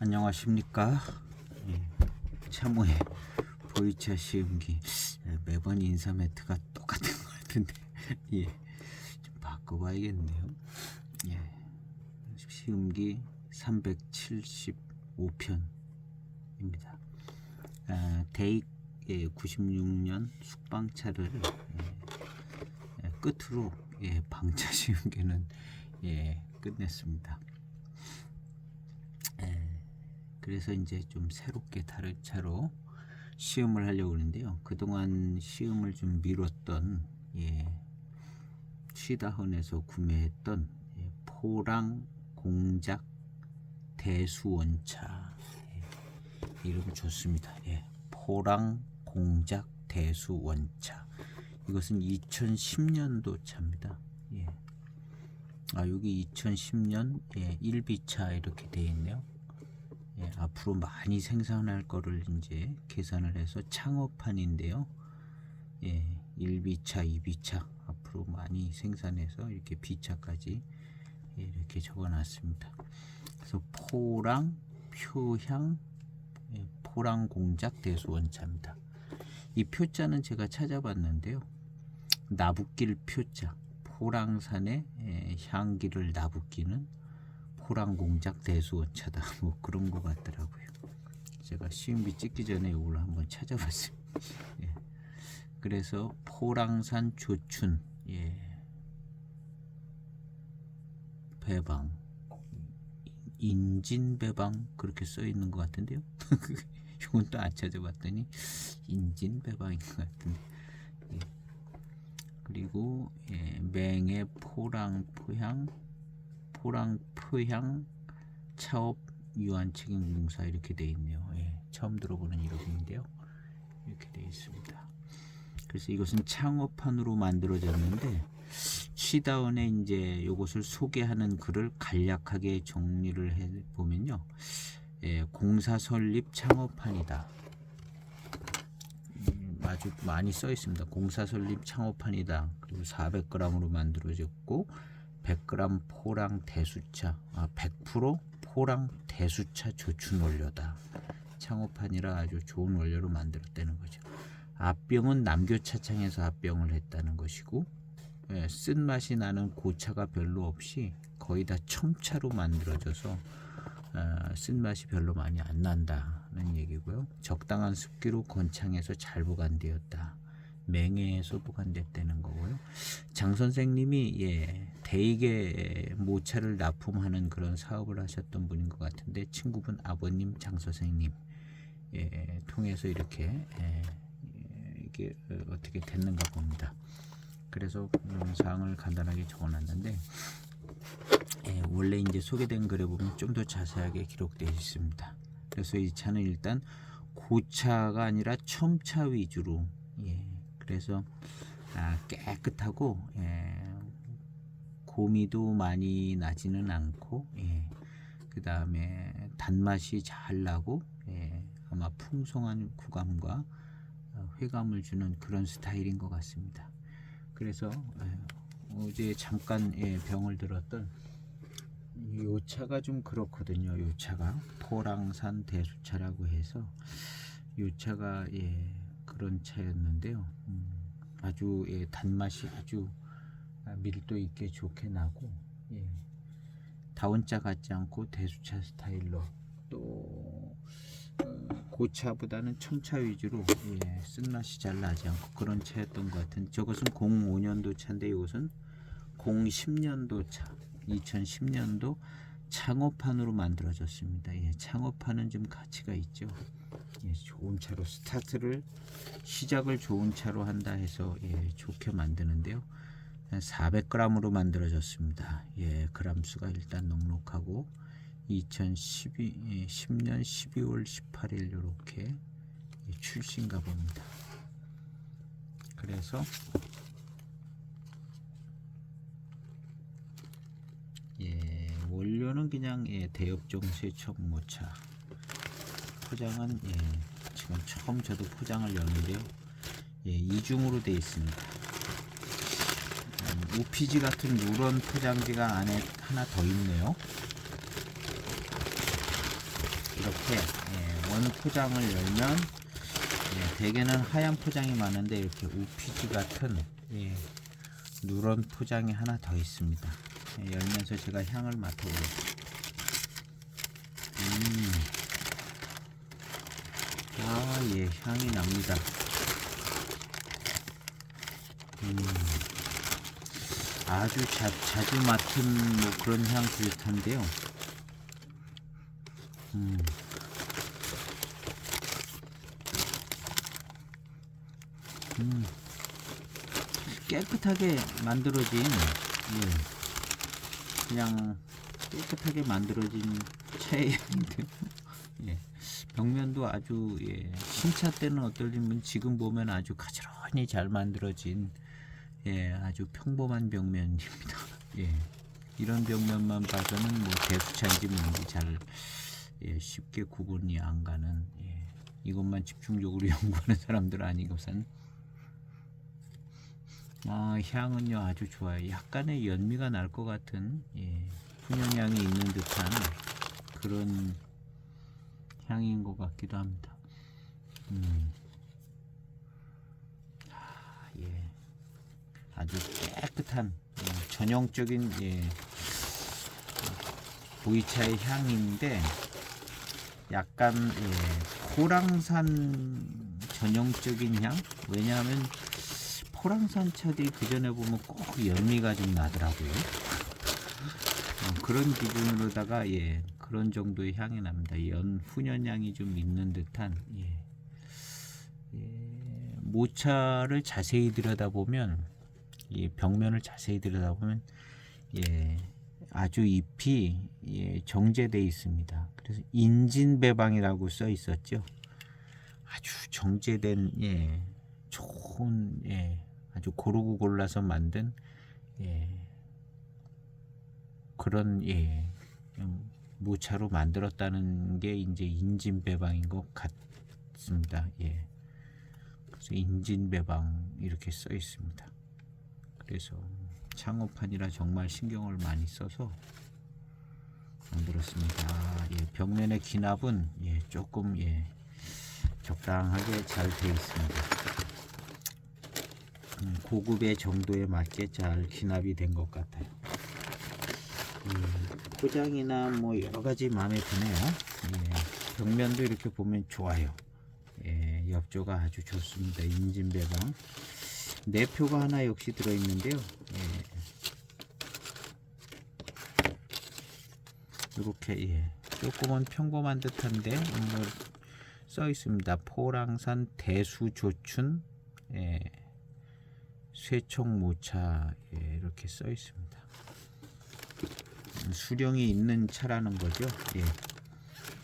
안녕하십니까. 참호의 보이차 시음기. 매번 인사 매트가 똑같은 것 같은데 좀 바꿔봐야겠네요. 시음기 375편입니다. 대익 96년 숙방차를 끝으로 방차 시음기는 끝냈습니다. 그래서 이제 좀 새롭게 다른 차로 시음을 하려고 하는데요. 그동안 시음을 좀 미뤘던 쉬다헌에서 구매했던 포랑 공작 대수원차. 이름 좋습니다. 포랑 공작 대수원차. 이것은 2010년도 차입니다. 여기 2010년 1비차 이렇게 되어 있네요. 앞으로 많이 생산할 거를 이제 계산을 해서 창업판인데요. 1비차, 2비차 앞으로 많이 생산해서 이렇게 비차까지 이렇게 적어 놨습니다. 그래서 포랑 표향 포랑 공작 대수원차입니다. 이 표자는 제가 찾아봤는데요. 나붓길 표자, 포랑산의 향기를 나붓기는 포랑공작 대수원차다, 뭐 그런 거 같더라고요. 제가 시음비 찍기 전에 이걸 한번 찾아봤습니다. 그래서 포랑산 조춘 배방, 인진 배방 그렇게 써 있는 것 같은데요. 이건 또 안 찾아봤더니 인진 배방인 것 같은데. 그리고 맹의 포랑 포향 차업 유한책임공사 이렇게 되어 있네요. 처음 들어보는 이름인데요. 이렇게 되어 있습니다. 그래서 이것은 창업판으로 만들어졌는데 쉬다운에 이제 이것을 소개하는 글을 간략하게 정리를 해 보면요. 공사 설립 창업판이다. 아주 많이 써 있습니다. 공사 설립 창업판이다. 그리고 400g으로 만들어졌고 100g 포랑 대수차, 100% 포랑 대수차 조춘 원료다. 창업판이라 아주 좋은 원료로 만들었다는 거죠. 앞병은 남교차창에서 앞병을 했다는 것이고, 쓴맛이 나는 고차가 별로 없이 거의 다 첨차로 만들어져서 쓴맛이 별로 많이 안 난다는 얘기고요. 적당한 습기로 건창에서 잘 보관되었다. 맹해에서 보관됐다는 거고요. 장 선생님이 대익의 모차를 납품하는 그런 사업을 하셨던 분인 것 같은데 친구분 아버님 장 선생님 통해서 이렇게 이게 어떻게 됐는가 봅니다. 그래서 사항을 간단하게 적어놨는데 원래 이제 소개된 글에 보면 좀 더 자세하게 기록되어 있습니다. 그래서 이 차는 일단 고차가 아니라 첨차 위주로 그래서 깨끗하고 고미도 많이 나지는 않고 그 다음에 단맛이 잘 나고 아마 풍성한 구감과 회감을 주는 그런 스타일인 것 같습니다. 그래서 어제 잠깐 병을 들었던 이 차가 좀 그렇거든요. 이 차가 포랑산 대수차라고 해서 이 차가 그런 차였는데요. 아주 단맛이 아주 밀도 있게 좋게 나고 다운차 같지 않고 대수차 스타일로 또 고차보다는 첨차 위주로 쓴맛이 잘 나지 않고 그런 차였던 것 같은. 저것은 05년도 차인데 이것은 010년도 차, 2010년도 창업판으로 만들어졌습니다. 창업판은 좀 가치가 있죠. 좋은 차로 스타트를 시작을 좋은 차로 한다 해서 좋게 만드는데요. 400g으로 만들어졌습니다. 그람 수가 일단 넉넉하고 2010년 12월 18일 이렇게 출시인가 봅니다. 그래서 원료는 그냥 대엽종 세척 모차. 포장은 지금 처음 저도 포장을 여는데요. 이중으로 되어 있습니다. 우피지 같은 누런 포장지가 안에 하나 더 있네요. 이렇게 원 포장을 열면 대개는 하얀 포장이 많은데 이렇게 우피지 같은 누런 포장이 하나 더 있습니다. 열면서 제가 향을 맡아보겠습니다. 향이 납니다. 아주 자주 맡은 뭐 그런 향 비슷한데요. 깨끗하게 만들어진 그냥 깨끗하게 만들어진 차의 향인데요. 벽면도 아주 신차 때는 어떨리면 지금 보면 아주 가지런히 잘 만들어진 아주 평범한 벽면입니다. 이런 벽면만 봐서는 뭐 대수차인지 뭔지 잘 쉽게 구분이 안 가는 이것만 집중적으로 연구하는 사람들 아니고선 향은요 아주 좋아요. 약간의 연미가 날 것 같은 훈연향이 있는 듯한 그런 향인 것 같기도 합니다. 아주 깨끗한 전형적인 보이차의 향인데 약간 포랑산 전형적인 향. 왜냐하면 포랑산 차들이 그 전에 보면 꼭 연미가 좀 나더라고요. 그런 기준으로다가 그런 정도의 향이 납니다. 훈연향이 좀 있는 듯한 모차를 자세히 들여다보면 벽면을 자세히 들여다보면 아주 잎이 정제되어 있습니다. 그래서 인진배방이라고 써 있었죠. 아주 정제된 좋은 아주 고르고 골라서 만든 그런 모차로 만들었다는 게 이제 인진배방인 것 같습니다. 그래서 인진배방 이렇게 써 있습니다. 그래서 창호판이라 정말 신경을 많이 써서 만들었습니다. 벽면의 기납은 조금 적당하게 잘 되어 있습니다. 고급의 정도에 맞게 잘 기납이 된 것 같아요. 포장이나 뭐 여러가지 마음에 드네요. 벽면도 이렇게 보면 좋아요. 엽조가 아주 좋습니다. 인진배방 내표가 하나 역시 들어있는데요. 이렇게 조금은 평범한 듯한데 뭐 써 있습니다. 포랑산 대수조춘 쇠청모차 이렇게 써 있습니다. 수령이 있는 차라는 거죠.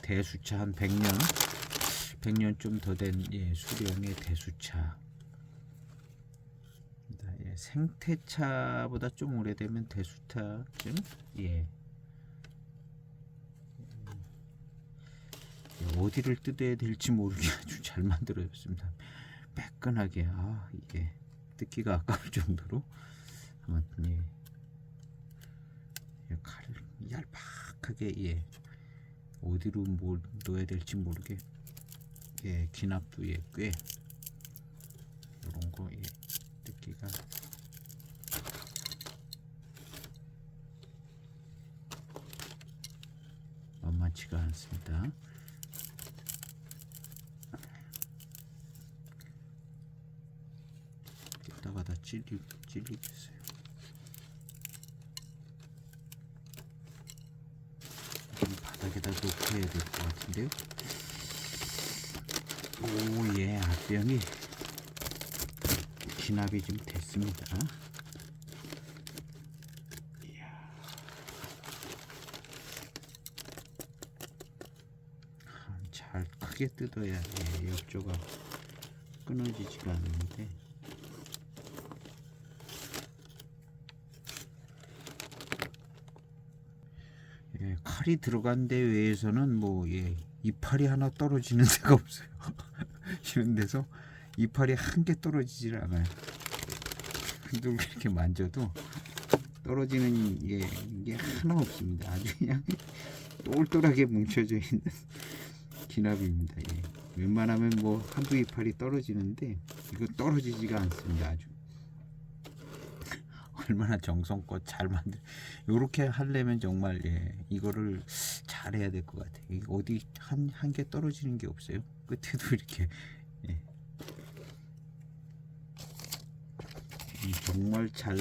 대수차 한 100년 좀 더 된 수령의 대수차. 생태차보다 좀 오래되면 대수차쯤. 어디를 뜯어야 될지 모르게 아주 잘 만들어졌습니다. 매끈하게 이게 뜯기가 아까울 정도로 아무튼 칼을 얄팍하게 어디로 뭘 넣어야 될지 모르게 기납도 꽤 이런 거 뜯기가 만만치가 않습니다. 뜯다가 다 찔리겠어요. 바닥에다 놓고 해야 될 것 같은데요. 앞병이 진압이 좀 됐습니다. 잘 크게 뜯어야 엽조가 끊어지지가 않는데 칼이 들어간 데 외에서는 뭐 이파리 하나 떨어지는 데가 없어요. 이런 데서 이파리 한 개 떨어지질 않아요. 이렇게 만져도 떨어지는 게 하나 없습니다. 아주 그냥 똘똘하게 뭉쳐져 있는 기납입니다. 예. 웬만하면 뭐 한두 이파리 떨어지는데 이거 떨어지지가 않습니다. 아주 얼마나 정성껏 잘 만들. 요렇게 하려면 정말 이거를 잘해야 될 것 같아요. 어디 한 개 떨어지는 게 없어요. 끝에도 이렇게 정말 잘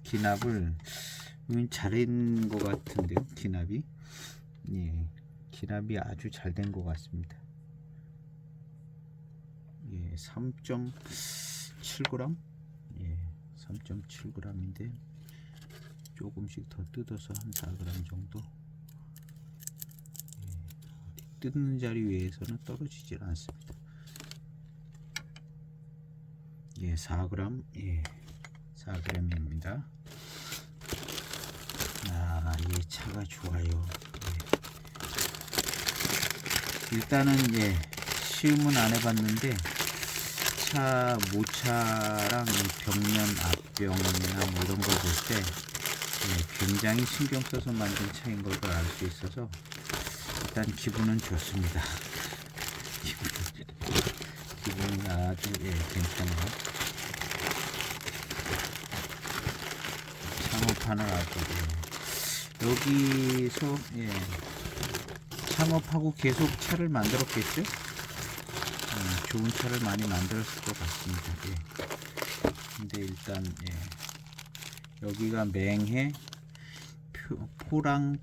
기납을 잘한 것 같은데요. 기납이 기납이 아주 잘 된 것 같습니다. 3.7g 3.7g인데 조금씩 더 뜯어서 한 4g 정도. 뜯는 자리 위에서는 떨어지질 않습니다. 4g 4g입니다. 이 차가 좋아요. 일단은 시음은 안 해봤는데 모차랑 벽면 앞병이나 뭐 이런 걸 볼 때 굉장히 신경 써서 만든 차인 걸 알 수 있어서 일단 기분은 좋습니다. 기분이 아주 괜찮아요. 창업판을 아주 여기서 창업하고 계속 차를 만들었겠죠? 좋은 차를 많이 만들었을 것 같습니다. 근데 일단 여기가 맹해 포랑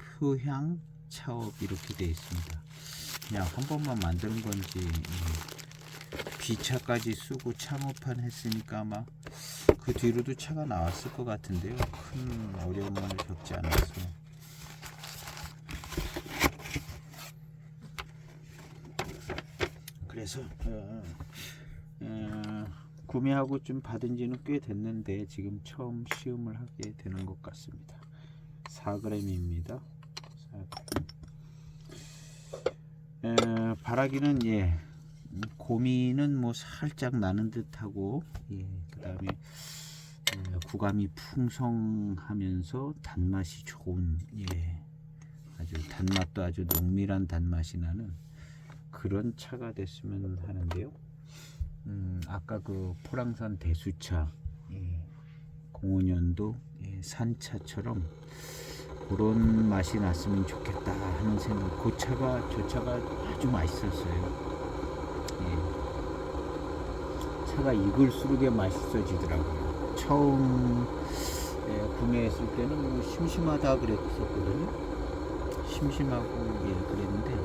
표향 차업 이렇게 되어 있습니다. 그냥 한 번만 만드는 건지 비차까지 쓰고 창업판 했으니까 아마 그 뒤로도 차가 나왔을 것 같은데요. 큰 어려움을 겪지 않았어요. 그래서 구매하고 좀 받은 지는 꽤 됐는데 지금 처음 시음을 하게 되는 것 같습니다. 4g입니다. 4g. 바라기는 고미는 뭐 살짝 나는 듯하고 그 다음에 구감이 풍성하면서 단맛이 좋은 아주 단맛도 아주 농밀한 단맛이 나는 그런 차가 됐으면 하는데요. 아까 그 포랑산 대수차 05년도 산차처럼 그런 맛이 났으면 좋겠다 하는 생각. 저 차가 아주 맛있었어요. 차가 익을수록 맛있어지더라고요. 처음 구매했을 때는 뭐 심심하다 그랬었거든요. 심심하고 그랬는데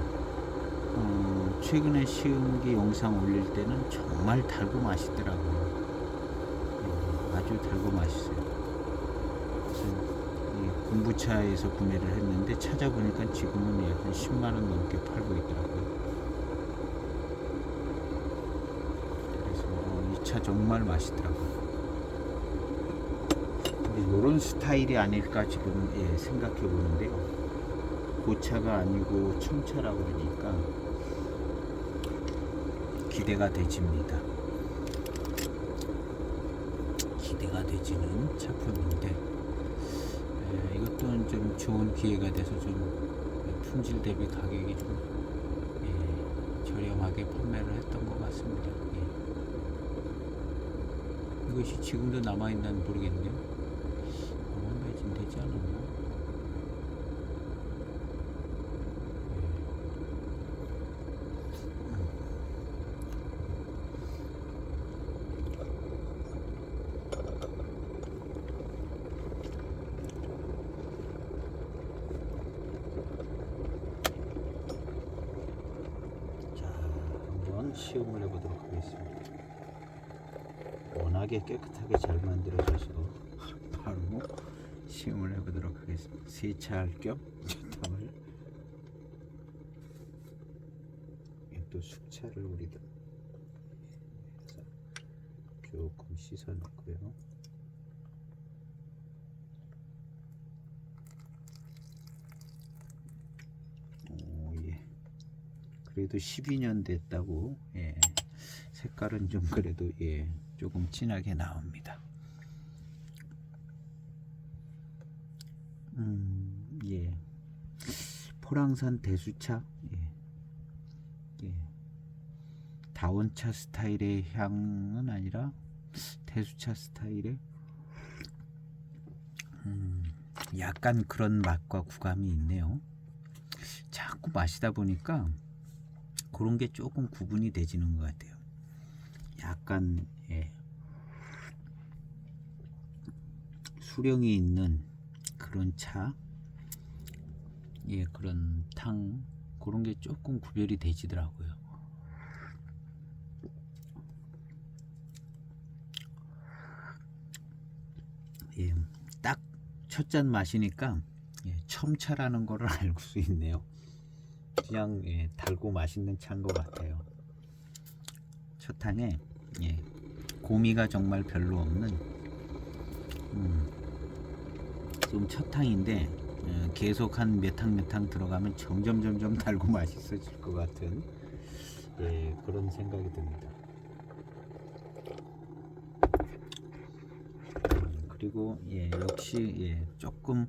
최근에 시음기 영상 올릴 때는 정말 달고 맛있더라고요. 아주 달고 맛있어요. 그래서 공부차에서 구매를 했는데 찾아보니까 지금은 한 10만원 넘게 팔고 있더라고요. 그래서 이 차 정말 맛있더라고요. 근데 이런 스타일이 아닐까 지금 생각해 보는데요. 고차가 아니고 청차라고 그러니까 기대가 되집니다. 기대가 되지는 작품인데 이것도 좀 좋은 기회가 돼서 좀 품질 대비 가격이 좀 저렴하게 판매를 했던 것 같습니다. 이것이 지금도 남아있나는 모르겠네요. 아마 매진되지 않았나? 시음을 해보도록 하겠습니다. 워낙에 깨끗하게 잘 만들어져서 바로 시음을 해보도록 하겠습니다. 세차할 겸 젓탕을 또 숙차를 우리도 조금 씻어 놓고요. 그래도 12년 됐다고 색깔은 좀 그래도 조금 진하게 나옵니다. 포랑산 대수차 다원차 스타일의 향은 아니라 대수차 스타일의 약간 그런 맛과 구감이 있네요. 자꾸 마시다 보니까 그런 게 조금 구분이 되지는 것 같아요. 약간 수령이 있는 그런 차, 그런 탕, 그런 게 조금 구별이 되지더라고요. 딱 첫 잔 마시니까 첨차라는 거를 알 수 있네요. 그냥 달고 맛있는 차인 것 같아요. 첫 향에 고미가 정말 별로 없는 좀 첫 향인데 계속 한 몇 향 들어가면 점점 달고 맛있어질 것 같은 그런 생각이 듭니다. 그리고 역시 조금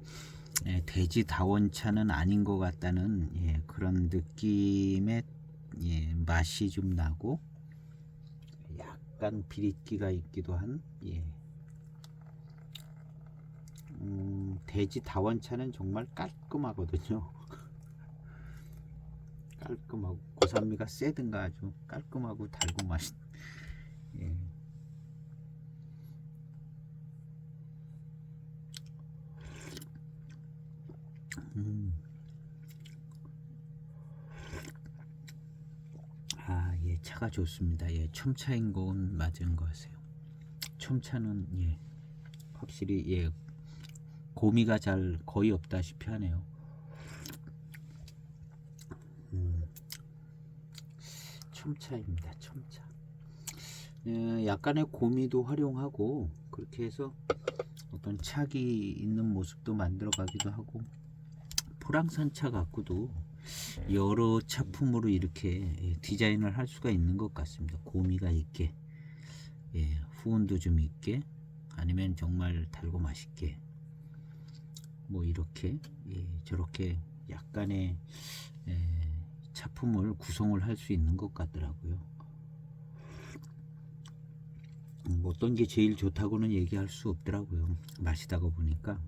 돼지 다원차는 아닌 것 같다는 그런 느낌의 맛이 좀 나고 약간 비릿기가 있기도 한 돼지 다원차는 정말 깔끔하거든요. 깔끔하고 고산미가 세든가 아주 깔끔하고 달고 맛있. 차가 좋습니다. 첨차인 건 맞은 것 같아요. 첨차는 확실히 고미가 잘 거의 없다시피 하네요. 첨차입니다. 첨차. 약간의 고미도 활용하고 그렇게 해서 어떤 착이 있는 모습도 만들어 가기도 하고, 포랑산 차 갖고도 여러 차품으로 이렇게 디자인을 할 수가 있는 것 같습니다. 고미가 있게, 후운도 좀 있게, 아니면 정말 달고 맛있게, 뭐 이렇게 저렇게 약간의 차품을 구성을 할 수 있는 것 같더라고요. 어떤 게 제일 좋다고는 얘기할 수 없더라고요. 마시다가 보니까.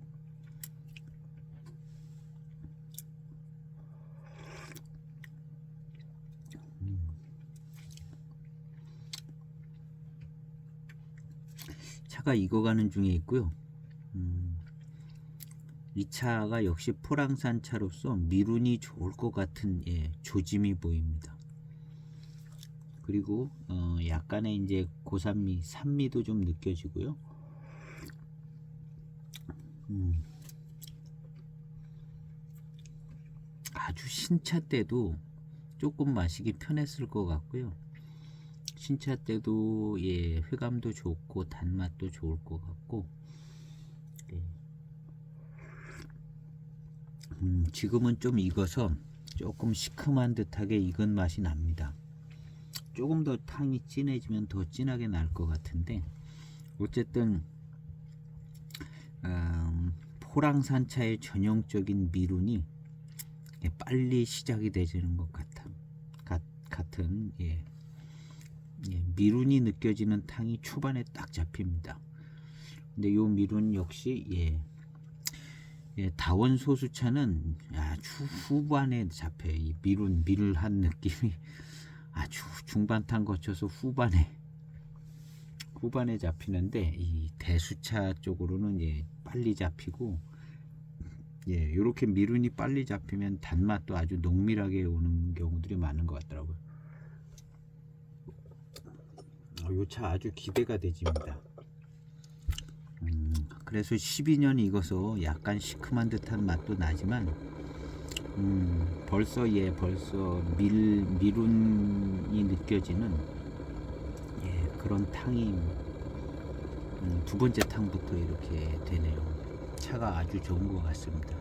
차가 익어가는 중에 있고요. 이 차가 역시 포랑산 차로서 미룬이 좋을 것 같은 조짐이 보입니다. 그리고 약간의 이제 고산미, 산미도 좀 느껴지고요. 아주 신차 때도 조금 마시기 편했을 것 같고요. 신차 때도 회감도 좋고 단맛도 좋을 것 같고, 지금은 좀 익어서 조금 시큼한 듯하게 익은 맛이 납니다. 조금 더 탕이 진해지면 더 진하게 날 것 같은데, 어쨌든 포랑산차의 전형적인 미룬이 빨리 시작이 되지는 것 같은 미룬이 느껴지는 탕이 초반에 딱 잡힙니다. 근데 요 미룬 역시 다원 소수차는 아주 후반에 잡혀요. 이 미룰한 느낌이 아주 중반탕 거쳐서 후반에 잡히는데, 이 대수차 쪽으로는 빨리 잡히고, 요렇게 미룬이 빨리 잡히면 단맛도 아주 농밀하게 오는 경우들이 많은 것 같더라고요. 요 차 아주 기대가 되집니다. 그래서 12년 익어서 약간 시큼한 듯한 맛도 나지만, 벌써 미룬이 느껴지는 그런 탕이 두 번째 탕부터 이렇게 되네요. 차가 아주 좋은 것 같습니다.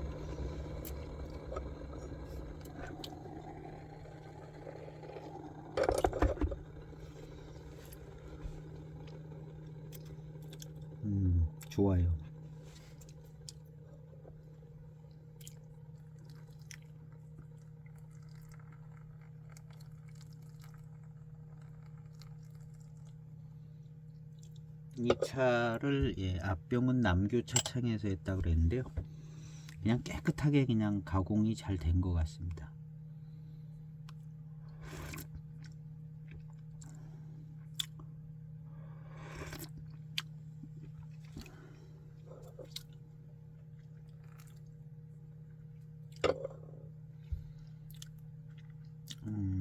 좋아요. 이 차를 앞병은 남교 차창에서 했다 그랬는데요. 그냥 깨끗하게 그냥 가공이 잘 된 것 같습니다.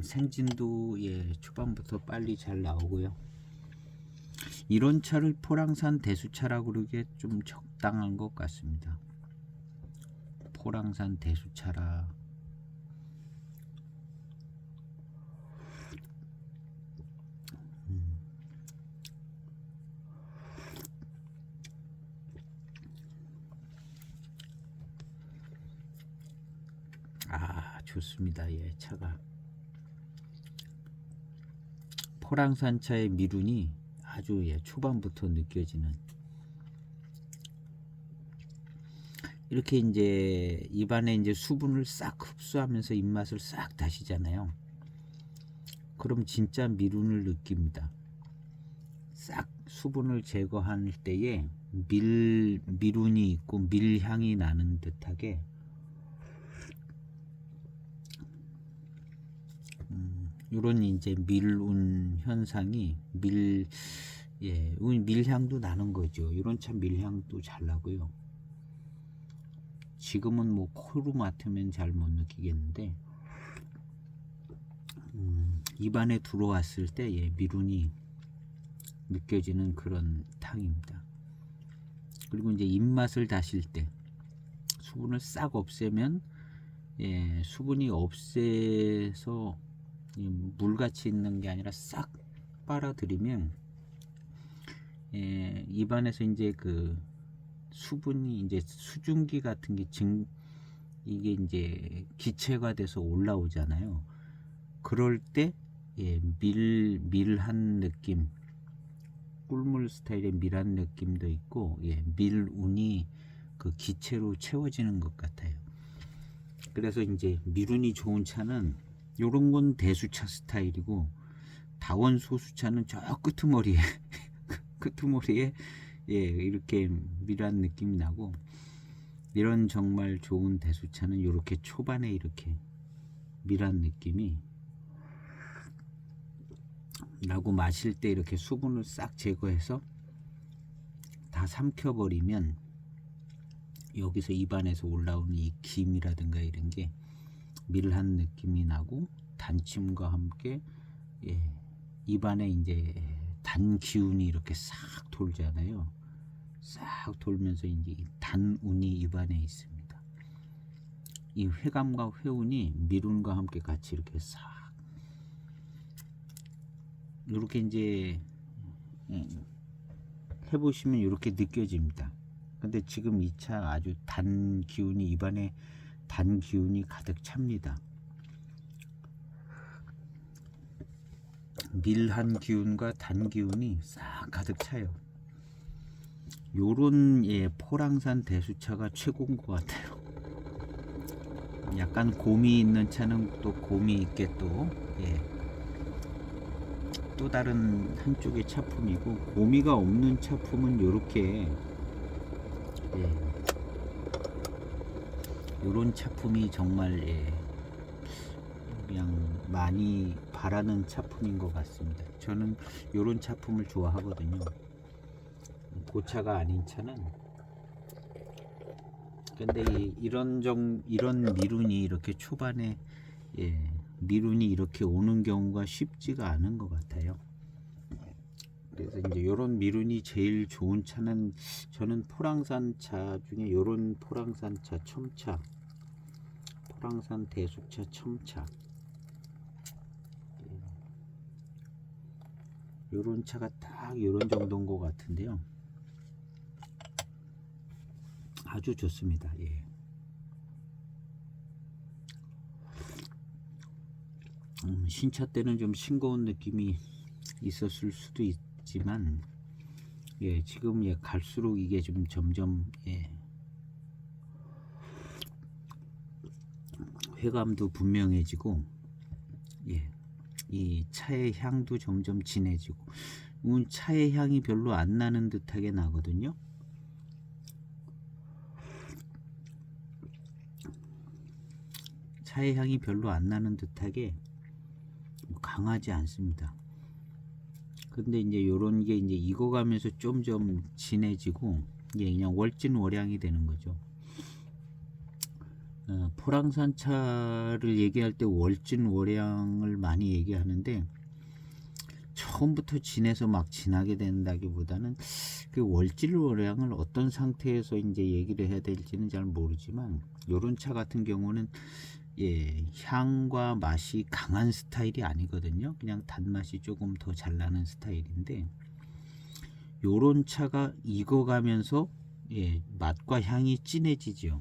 생진도 초반부터 빨리 잘 나오고요. 이런 차를 포랑산 대수차라고 그러기에 좀 적당한 것 같습니다. 포랑산 대수차라. 좋습니다. 차가 포랑산 차의 미륜이 아주 초반부터 느껴지는, 이렇게 이제 입안에 이제 수분을 싹 흡수하면서 입맛을 싹 다시잖아요. 그럼 진짜 미륜을 느낍니다. 싹 수분을 제거할 때에 미륜이 있고 밀향이 나는 듯하게 이런 이제 밀운 현상이 밀향도 나는 거죠. 이런 차 밀향도 잘 나고요. 지금은 뭐 코로 맡으면 잘 못 느끼겠는데 입안에 들어왔을 때 미륜이 느껴지는 그런 탕입니다. 그리고 이제 입맛을 다실 때 수분을 싹 없애면 수분이 없애서 물같이 있는 게 아니라 싹 빨아들이면 입안에서 이제 그 수분이 이제 수증기 같은 게 이게 이제 기체가 돼서 올라오잖아요. 그럴 때 밀한 느낌, 꿀물 스타일의 밀한 느낌도 있고 밀운이 그 기체로 채워지는 것 같아요. 그래서 이제 밀운이 좋은 차는 요런 건 대수차 스타일이고, 다원 소수차는 저 끄트머리에 이렇게 밀한 느낌이 나고, 이런 정말 좋은 대수차는 이렇게 초반에 이렇게 밀한 느낌이 나고, 마실 때 이렇게 수분을 싹 제거해서 다 삼켜버리면 여기서 입안에서 올라오는 이 김이라든가 이런 게 밀한 느낌이 나고, 단침과 함께 입안에 이제 단 기운이 이렇게 싹 돌잖아요. 싹 돌면서 이제 단운이 입안에 있습니다. 이 회감과 회운이 밀운과 함께 같이 이렇게 싹 이렇게 이제 해보시면 이렇게 느껴집니다. 근데 지금 이 차 아주 단 기운이, 입안에 단 기운이 가득 찹니다. 밀한 기운과 단 기운이 싹 가득 차요. 요런 포랑산 대수차가 최고인 것 같아요. 약간 곰이 있는 차는 또 곰이 있게 또 다른 한쪽의 차품이고, 곰이가 없는 차품은 요렇게 요런 차품이 정말 그냥 많이 바라는 차품인 것 같습니다. 저는 요런 차품을 좋아하거든요. 고차가 아닌 차는. 근데 이런 미룬이 이렇게 초반에 미룬이 이렇게 오는 경우가 쉽지가 않은 것 같아요. 그래서 이제 이런 미룬이 제일 좋은 차는, 저는 포랑산 차 중에 요런 포랑산 차 첨차, 포랑산 대수차 첨차, 요런 차가 딱 요런 정도인 것 같은데요. 아주 좋습니다. 신차 때는 좀 싱거운 느낌이 있었을 수도 있지만, 지금 갈수록 이게 좀 점점 회감도 분명해지고, 이 차의 향도 점점 진해지고, 차의 향이 별로 안 나는 듯하게 나거든요. 차의 향이 별로 안 나는 듯하게 강하지 않습니다. 근데 이제 요런 게 이제 익어가면서 좀 진해지고 이게 그냥 월진월향이 되는 거죠. 포랑산차를 얘기할 때 월진월향을 많이 얘기하는데 처음부터 진해서 막 진하게 된다기보다는 그 월진월향을 어떤 상태에서 이제 얘기를 해야 될지는 잘 모르지만 요런 차 같은 경우는 향과 맛이 강한 스타일이 아니거든요. 그냥 단맛이 조금 더 잘 나는 스타일인데 요런 차가 익어가면서 맛과 향이 진해지죠.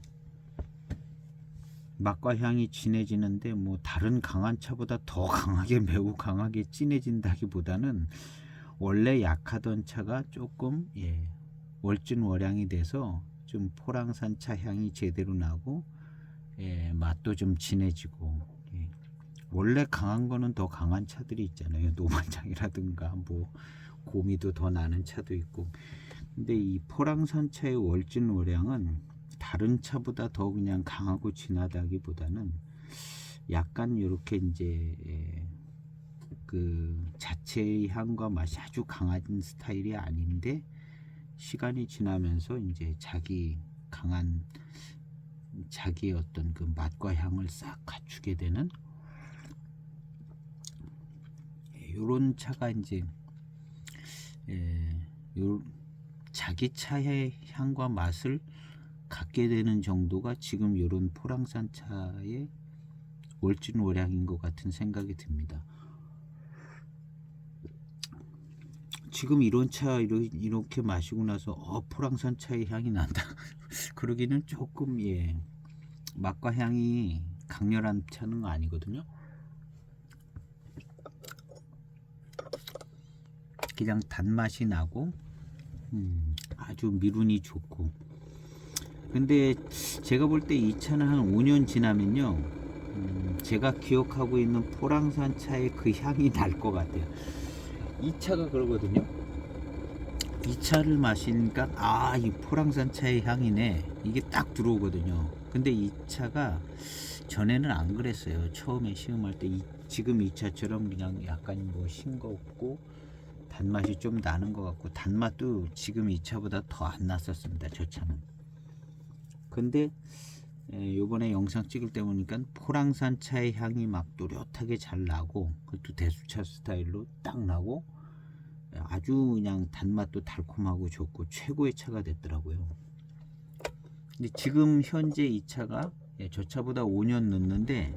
맛과 향이 진해지는데 뭐 다른 강한 차보다 더 강하게 매우 강하게 진해진다기보다는 원래 약하던 차가 조금 월진월향이 돼서 좀 포랑산차 향이 제대로 나고 맛도 좀 진해지고 원래 강한 거는 더 강한 차들이 있잖아요. 노만장이라든가 뭐 고미도 더 나는 차도 있고 근데 이 포랑산차의 월진월향은 다른 차보다 더 그냥 강하고 진하다기보다는 약간 이렇게 이제 그 자체의 향과 맛이 아주 강한 스타일이 아닌데 시간이 지나면서 이제 자기 강한 자기의 어떤 그 맛과 향을 싹 갖추게 되는 요런 차가 이제 요 자기 차의 향과 맛을 갖게 되는 정도가 지금 요런 포랑산 차의 월진월향인 것 같은 생각이 듭니다. 지금 이런 차 이렇게 마시고 나서 포랑산 차의 향이 난다 그러기는 조금 맛과 향이 강렬한 차는 아니거든요. 그냥 단맛이 나고 아주 미룬이 좋고 근데 제가 볼 때 이 차는 한 5년 지나면요 제가 기억하고 있는 포랑산 차의 그 향이 날 것 같아요. 이 차가 그러거든요. 이 차를 마시니까 이 포랑산 차의 향이네 이게 딱 들어오거든요. 근데 이 차가 전에는 안 그랬어요. 처음에 시음할 때 지금 이 차처럼 그냥 약간 뭐 싱겁고 단맛이 좀 나는 것 같고 단맛도 지금 이 차보다 더 안 났었습니다. 저 차는. 근데 요번에 영상 찍을 때 보니까 포랑산 차의 향이 막 또렷하게 잘 나고 그것도 대수차 스타일로 딱 나고 아주 그냥 단맛도 달콤하고 좋고 최고의 차가 됐더라고요. 근데 지금 현재 이 차가 저 차보다 5년 늦는데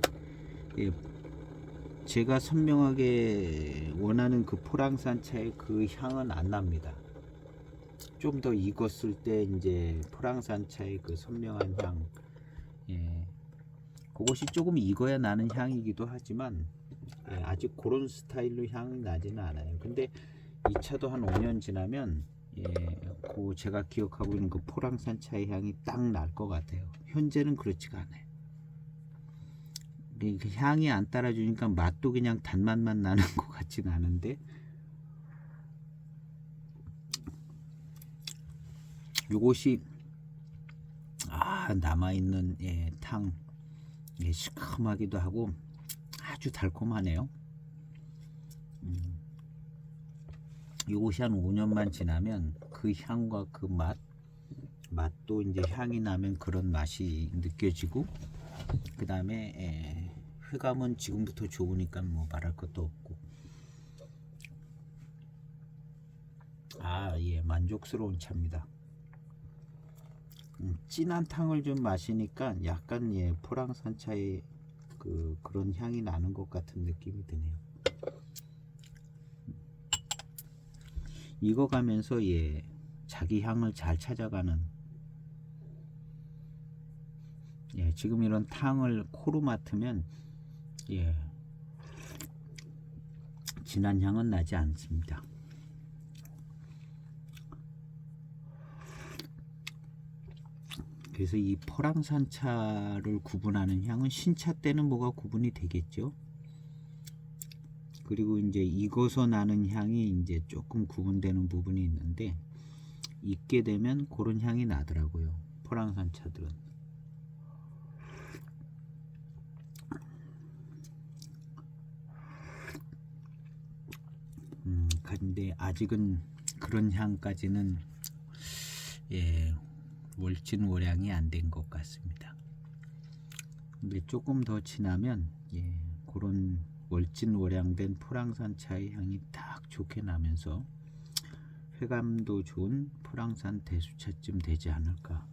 제가 선명하게 원하는 그 포랑산 차의 그 향은 안 납니다. 좀 더 익었을 때 이제 포랑산 차의 그 선명한 향 그것이 조금 익어야 나는 향이기도 하지만 아직 그런 스타일로 향이 나지는 않아요. 근데 이 차도 한 5년 지나면 그 제가 기억하고 있는 그 포랑산 차의 향이 딱 날 것 같아요. 현재는 그렇지가 않아요. 그 향이 안 따라주니까 맛도 그냥 단맛만 나는 것 같지는 않은데 요것이 남아있는 탕 시큼하기도 하고 아주 달콤하네요. 요것이 한 5년만 지나면 그 향과 그 맛도 이제 향이 나면 그런 맛이 느껴지고 그 다음에 휘감은 지금부터 좋으니까 뭐 말할 것도 없고 만족스러운 차입니다. 진한 탕을 좀 마시니까 약간 포랑산 차의 그런 향이 나는 것 같은 느낌이 드네요. 익어가면서 자기 향을 잘 찾아가는 지금 이런 탕을 코로 맡으면 진한 향은 나지 않습니다. 그래서 이 포랑산 차를 구분하는 향은 신차 때는 뭐가 구분이 되겠죠. 그리고 이제 익어서 나는 향이 이제 조금 구분되는 부분이 있는데, 익게 되면 그런 향이 나더라고요, 포랑산 차들은. 근데 아직은 그런 향까지는 월진월양이 안 된 것 같습니다. 근데 조금 더 지나면 그런 월진월양된 포랑산 차의 향이 딱 좋게 나면서 회감도 좋은 포랑산 대수차쯤 되지 않을까.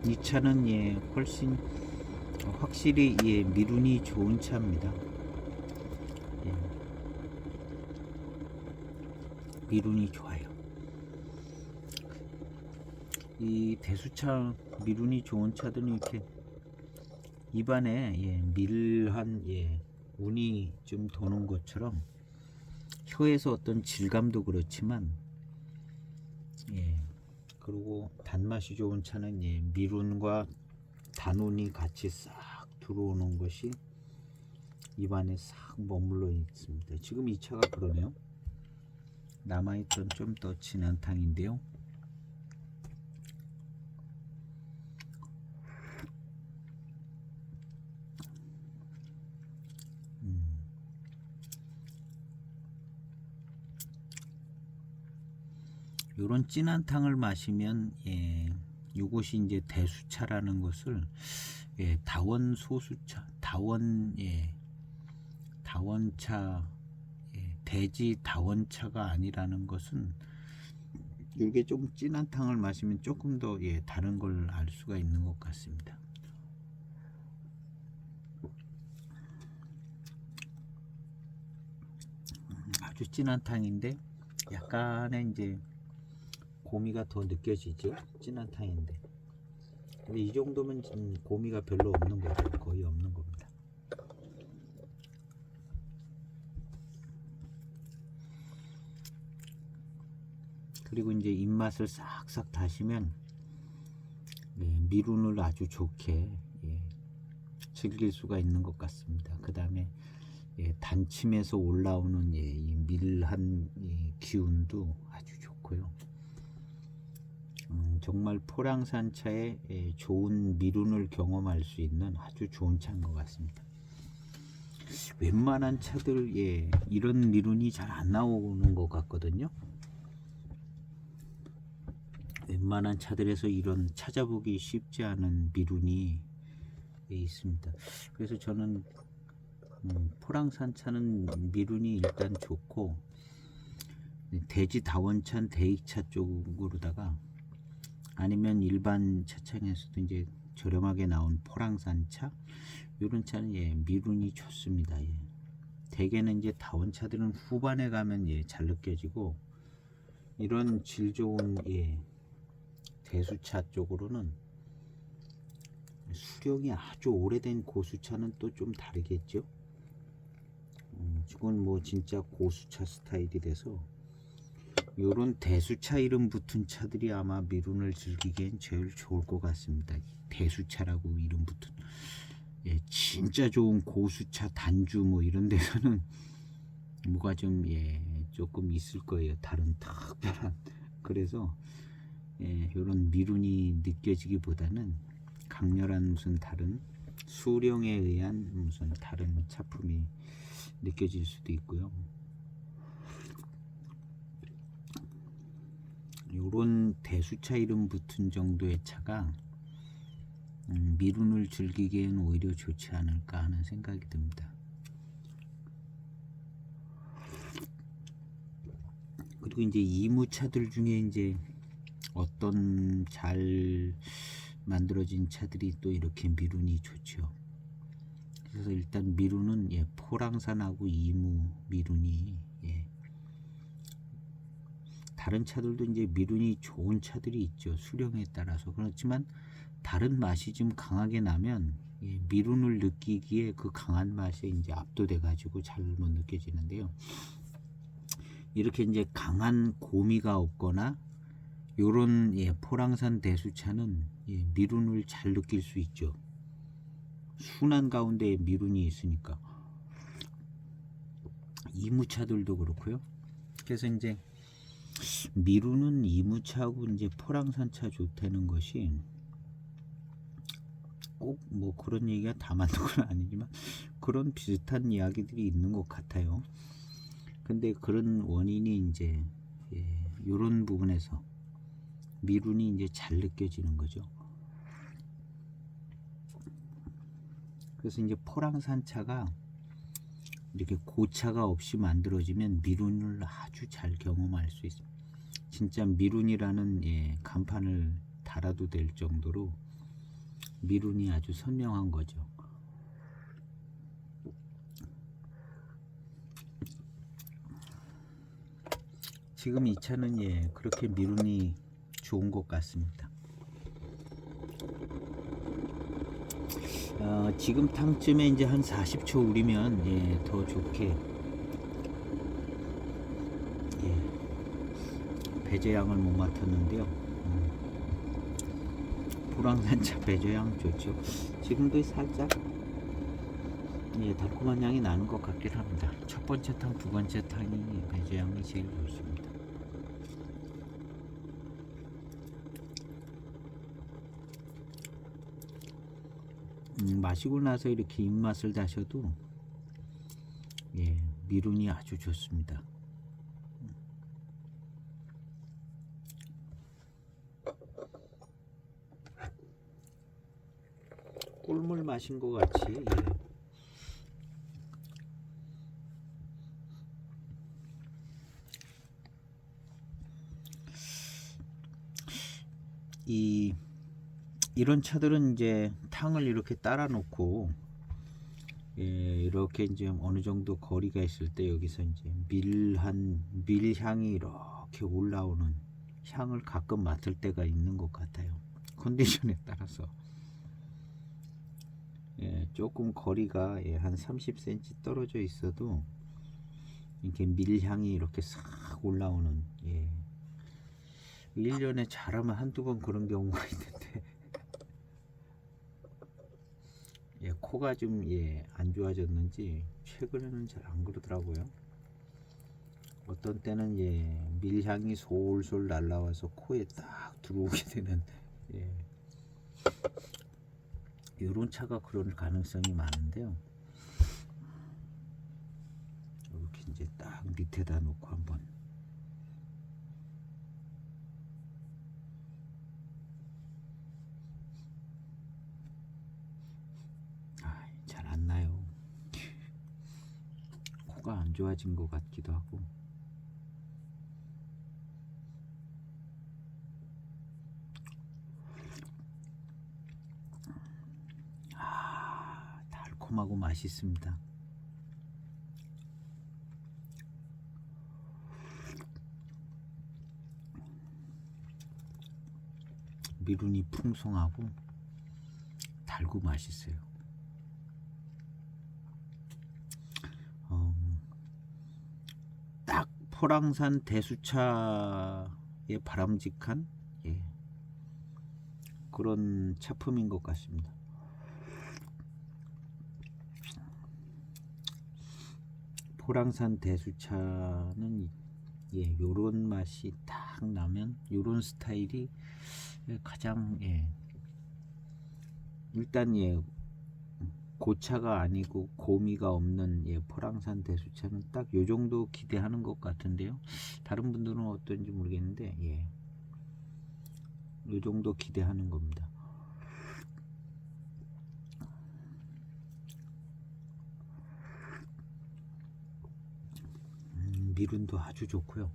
이 차는 훨씬 확실히 미륜이 좋은 차입니다. 미륜이 좋아요. 이 대수차 미륜이 좋은 차들은 이렇게 입안에 밀한 운이 좀 도는 것처럼, 혀에서 어떤 질감도 그렇지만 그리고 단맛이 좋은 차는 미륜과 단운이 같이 싹 들어오는 것이 입안에 싹 머물러 있습니다. 지금 이 차가 그러네요. 남아있던 좀 더 진한 탕인데요. 요런 진한 탕을 마시면 요것이 이제 대수차라는 것을 다원 소수차, 다원차, 대지 다원차가 아니라는 것은, 이게 좀 진한 탕을 마시면 조금 더 다른 걸 알 수가 있는 것 같습니다. 아주 진한 탕인데 약간의 이제 고미가 더 느껴지죠. 진한 탕인데. 근데 이 정도면 고미가 별로 없는 거죠. 거의 없는 겁니다. 그리고 이제 입맛을 싹싹 다시면 미륜을 아주 좋게 즐길 수가 있는 것 같습니다. 그 다음에 단침에서 올라오는 이 밀한 기운도 아주 좋고요. 정말 포랑산 차에 좋은 미륜을 경험할 수 있는 아주 좋은 차인 것 같습니다. 웬만한 차들 이런 미륜이 잘 안 나오는 것 같거든요. 웬만한 차들에서 이런 찾아보기 쉽지 않은 미륜이 있습니다. 그래서 저는 포랑산 차는 미륜이 일단 좋고, 대지 다원차, 대익차 쪽으로다가, 아니면 일반 차창에서도 이제 저렴하게 나온 포랑산 차, 이런 차는 미륜이 좋습니다. 대개는 이제 다원차들은 후반에 가면 잘 느껴지고, 이런 질 좋은 대수차 쪽으로는, 수령이 아주 오래된 고수차는 또 좀 다르겠죠. 이건 뭐 진짜 고수차 스타일이 돼서, 요런 대수차 이름 붙은 차들이 아마 미륜을 즐기기엔 제일 좋을 것 같습니다. 대수차라고 이름 붙은, 진짜 좋은 고수차 단주 뭐 이런 데서는 뭐가 좀 조금 있을 거예요. 다른 특별한. 그래서 요런 미륜이 느껴지기보다는 강렬한 무슨 다른 수령에 의한 무슨 다른 차품이 느껴질 수도 있고요. 요런 대수차 이름 붙은 정도의 차가 미륜을 즐기기에는 오히려 좋지 않을까 하는 생각이 듭니다. 그리고 이제 이무차들 중에 이제 어떤 잘 만들어진 차들이 또 이렇게 미륜이 좋죠. 그래서 일단 미륜은 포랑산하고 이무 미륜이 다른 차들도 이제 미륜이 좋은 차들이 있죠. 수령에 따라서. 그렇지만 다른 맛이 좀 강하게 나면 예, 미룬을 느끼기에 그 강한 맛에 이제 압도돼 가지고 잘 못 느껴지는데요. 이렇게 이제 강한 고미가 없거나 요런 예, 포랑산 대수차는 예, 미룬을 잘 느낄 수 있죠. 순한 가운데 미룬이 있으니까. 이무차들도 그렇고요. 그래서 이제 미룬은 이무차하고 이제 포랑산차 좋다는 것이 꼭 뭐 그런 얘기가 다 맞는 건 아니지만 그런 비슷한 이야기들이 있는 것 같아요. 근데 그런 원인이 이제 예, 요런 부분에서 미룬이 이제 잘 느껴지는 거죠. 그래서 이제 포랑산차가 이렇게 고차가 없이 만들어지면 미룬을 아주 잘 경험할 수 있습니다. 진짜 미룬이라는 예, 간판을 달아도 될 정도로 미룬이 아주 선명한 거죠. 지금 이 차는 예, 그렇게 미룬이 좋은 것 같습니다. 지금 탕쯤에 이제 한 40초 우리면 예, 더 좋게 예, 배제양을 못 맡았는데요. 보랑산차 배제양 좋죠. 지금도 살짝 예, 달콤한 향이 나는 것 같긴 합니다. 첫 번째 탕, 두 번째 탕이 배제양이 제일 좋습니다. 마시고 나서 이렇게 입맛을 다셔도 예, 미룬이 아주 좋습니다. 꿀물 마신 것 같이 예. 이런 차들은 이제 탕을 이렇게 따라 놓고 예, 이렇게 이제 어느 정도 거리가 있을 때 여기서 이제 밀향이 이렇게 올라오는 향을 가끔 맡을 때가 있는 것 같아요. 컨디션에 따라서 예, 조금 거리가 예, 한 30cm 떨어져 있어도 이렇게 밀향이 이렇게 싹 올라오는 예. 1년에 잘하면 한두 번 그런 경우가 있는데 예, 코가 좀 예, 안 좋아졌는지 최근에는 잘 안 그러더라고요. 어떤 때는 예, 밀향이 솔솔 날라와서 코에 딱 들어오게 되는 예, 이런 차가 그럴 가능성이 많은데요. 이렇게 이제 딱 밑에다 놓고 한번 잘 안 나요. 코가 안 좋아진 것 같기도 하고. 달콤하고 맛있습니다. 미룬이 풍성하고 달고 맛있어요. 딱 포랑산 대수차의 바람직한 예, 그런 차품인 것 같습니다. 포랑산 대수차는 예, 요런 맛이 딱 나면 요런 스타일이 가장 예, 일단 예, 고차가 아니고 고미가 없는 예, 포랑산 대수차는 딱 요 정도 기대하는 것 같은데요. 다른 분들은 어떤지 모르겠는데 예, 요 정도 기대하는 겁니다. 미룬도 아주 좋고요.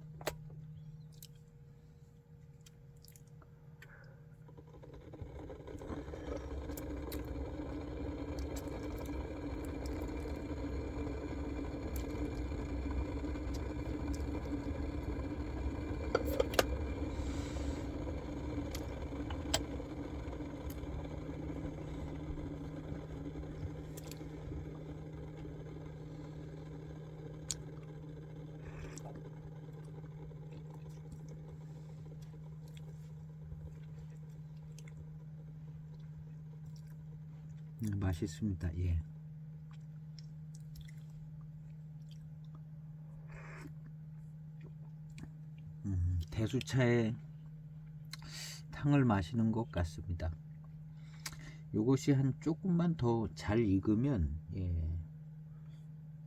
맛있습니다. 예. 대수차에 탕을 마시는 것 같습니다. 요것이 한 조금만 더 잘 익으면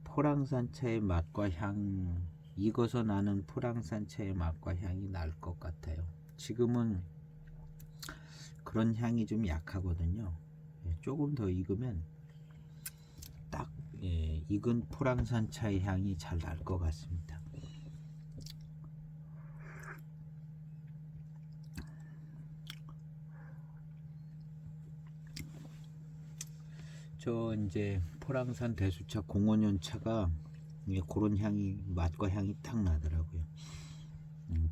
포랑산차의 맛과 향, 익어서 나는 포랑산차의 맛과 향이 날 것 같아요. 지금은 그런 향이 좀 약하거든요. 조금 더 익으면 딱 익은 포랑산차의 향이 잘 날 것 같습니다. 저 이제 포랑산 대수차 05년차가 그런 향이, 맛과 향이 딱 나더라고요.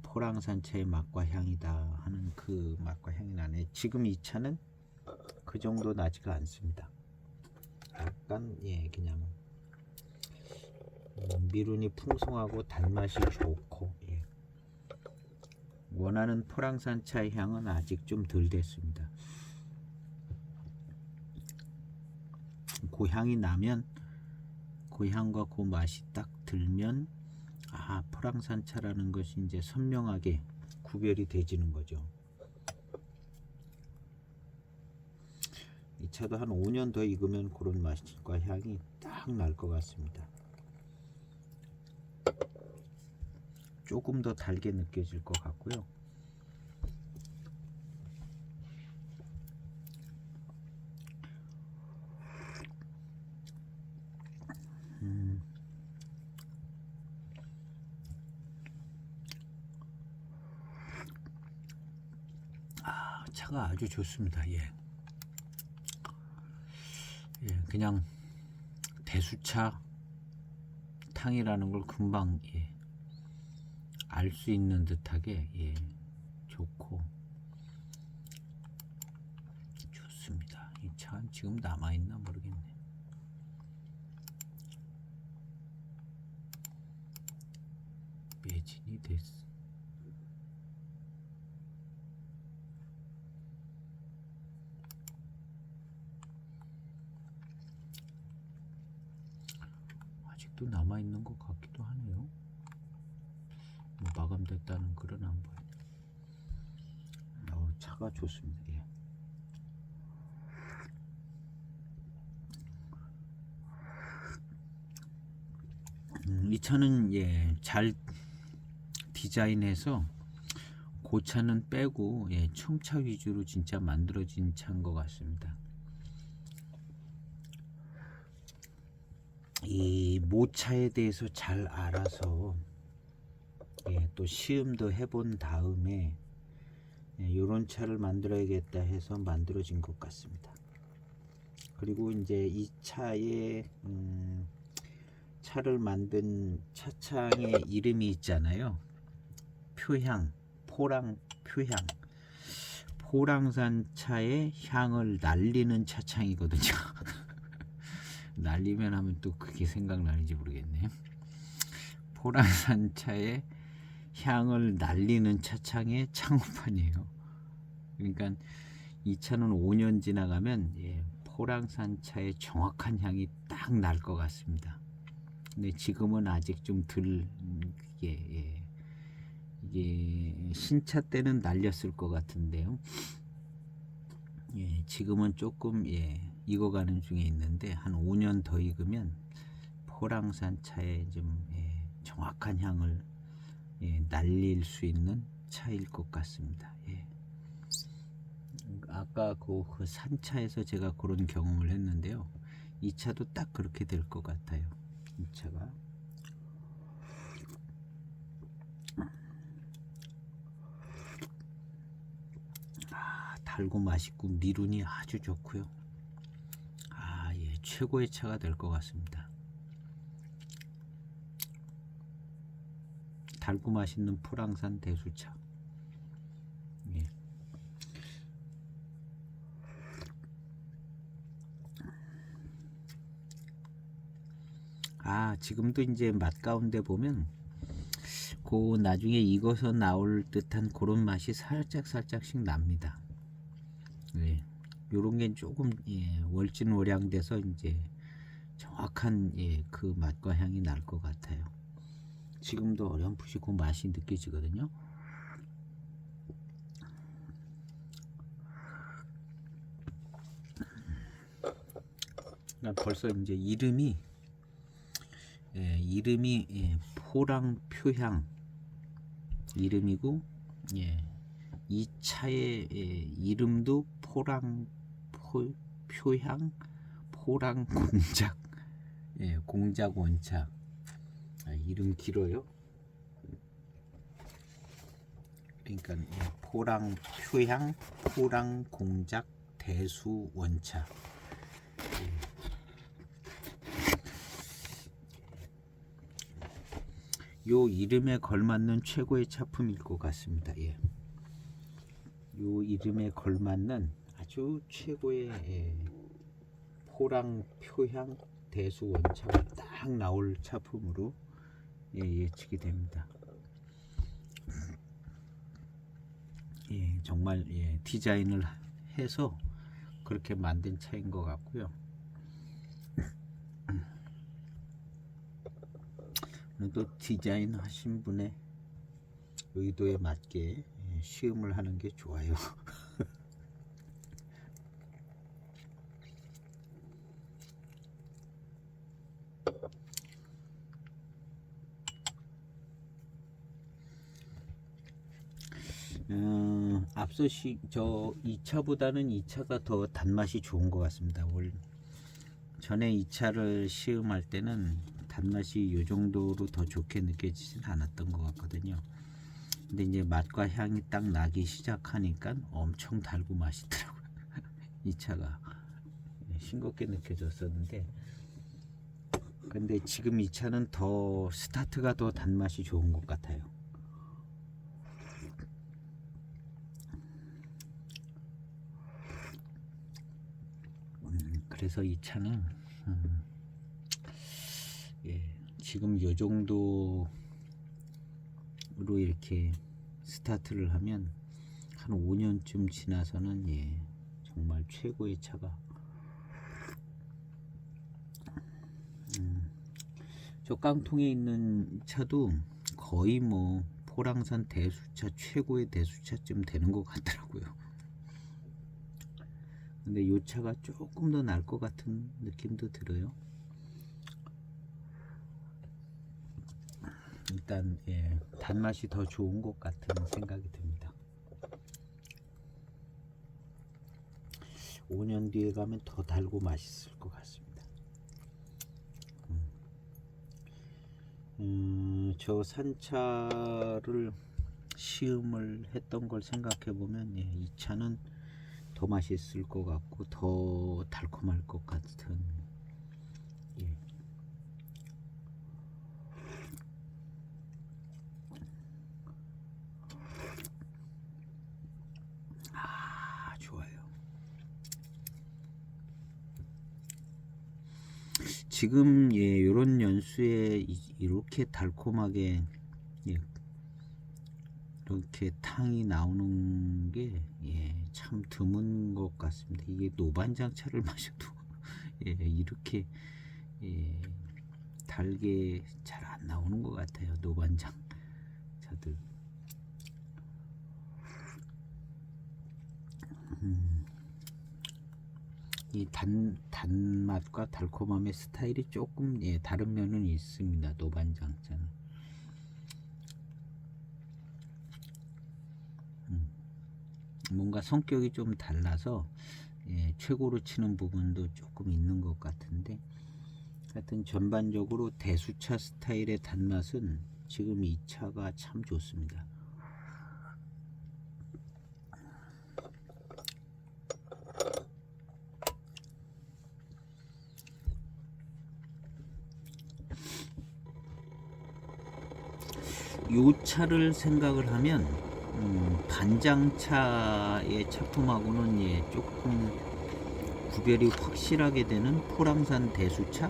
포랑산차의 맛과 향이다 하는 그 맛과 향이 나네. 지금 이 차는 그 정도 나지가 않습니다. 약간 그냥 미룬이 풍성하고 단맛이 좋고 원하는 포랑산차의 향은 아직 좀 덜 됐습니다. 그 향이 나면, 그 향과 그 맛이 딱 들면 포랑산차라는 것이 이제 선명하게 구별이 되지는 거죠. 이 차도 한 5년 더 익으면 그런 맛과 향이 딱 날 것 같습니다. 조금 더 달게 느껴질 것 같고요. 차가 아주 좋습니다. 그냥 대수차 탕이라는 걸 금방 알 수 있는 듯하게 좋고 좋습니다. 이 차는 지금 남아있나 모르겠네. 매진이 됐어. 아직도 남아있는 것 같기도 하네요. 뭐 마감됐다는 글은 안 보여요. 차가 좋습니다. 이 차는 잘 디자인해서 고차는 빼고 첨차 위주로 진짜 만들어진 차인 것 같습니다. 이 모차에 대해서 잘 알아서 또 시음도 해본 다음에 이런 차를 만들어야겠다 해서 만들어진 것 같습니다. 그리고 이제 이 차에 차를 만든 차창의 이름이 있잖아요. 표향, 포랑 표향. 포랑산 차의 향을 날리는 차창이거든요. 날리면 하면 또 그게 생각나는지 모르겠네. 포랑산 차의 향을 날리는 차창의 창호판이에요. 그러니까 이 차는 5년 지나가면 포랑산 차의 정확한 향이 딱 날 것 같습니다. 근데 지금은 아직 좀 덜, 이게 신차 때는 날렸을 것 같은데요. 지금은 조금 익어가는 중에 있는데 한 5년 더 익으면 포랑산 차에 좀 정확한 향을 날릴 수 있는 차일 것 같습니다. 아까 그 산차에서 제가 그런 경험을 했는데요. 이 차도 딱 그렇게 될 것 같아요. 이 차가 달고 맛있고 미룬이 아주 좋고요. 최고의 차가 될 것 같습니다. 달고 맛있는 포랑산 대수차. 지금도 이제 맛 가운데 보면 그 나중에 익어서 나올 듯한 그런 맛이 살짝씩 납니다. 요런 게 조금 월진월양돼서 이제 정확한 그 맛과 향이 날 것 같아요. 지금도 어렴풋이 그 맛이 느껴지거든요. 그러니까 벌써 이제 이름이 포랑 표향 이름이고, 이 차의 이름도 포랑 표향 포랑 공작, 공작 원차. 이름 길어요. 그러니까 포랑 표향 포랑 공작 대수 원차. 요 이름에 걸맞는 최고의 차품일 것 같습니다. 요 이름에 걸맞는 아주 최고의 포랑 표향 대수 원차가 딱 나올 차품으로 예측이 됩니다. 정말 디자인을 해서 그렇게 만든 차인 것 같고요. 또 디자인 하신 분의 의도에 맞게 시음을 하는 게 좋아요. 앞서 저 2차보다는 2차가 더 단맛이 좋은 것 같습니다. 전에 2차를 시음할 때는 단맛이 이 정도로 더 좋게 느껴지진 않았던 것 같거든요. 근데 이제 맛과 향이 딱 나기 시작하니까 엄청 달고 맛있더라고요. 2차가 싱겁게 느껴졌었는데, 근데 지금 2차는 더 스타트가 더 단맛이 좋은 것 같아요. 그래서 이 차는 지금 요 정도로 이렇게 스타트를 하면 한 5년쯤 지나서는 정말 최고의 차가, 저 깡통에 있는 차도 거의 뭐 포랑산 대수차 최고의 대수차쯤 되는 것 같더라고요. 근데 이 차가 조금 더 날 것 같은 느낌도 들어요. 일단 단맛이 더 좋은 것 같은 생각이 듭니다. 5년 뒤에 가면 더 달고 맛있을 것 같습니다. 저 산차를 시음을 했던 걸 생각해 보면 이 차는 더 맛있을 것 같고 더 달콤할 것 같은, 좋아요. 지금 요런 연수에 이렇게 달콤하게 이렇게 탕이 나오는 게 참 드문 것 같습니다. 이게 노반장 차를 마셔도 이렇게 달게 잘 안 나오는 것 같아요. 노반장 차들. 이 단맛과 달콤함의 스타일이 조금 다른 면은 있습니다. 노반장 차는. 뭔가 성격이 좀 달라서 최고로 치는 부분도 조금 있는 것 같은데, 하여튼 전반적으로 대수차 스타일의 단맛은 지금 이 차가 참 좋습니다. 요 차를 생각을 하면 반장차의 차품하고는 조금 구별이 확실하게 되는 포랑산 대수차,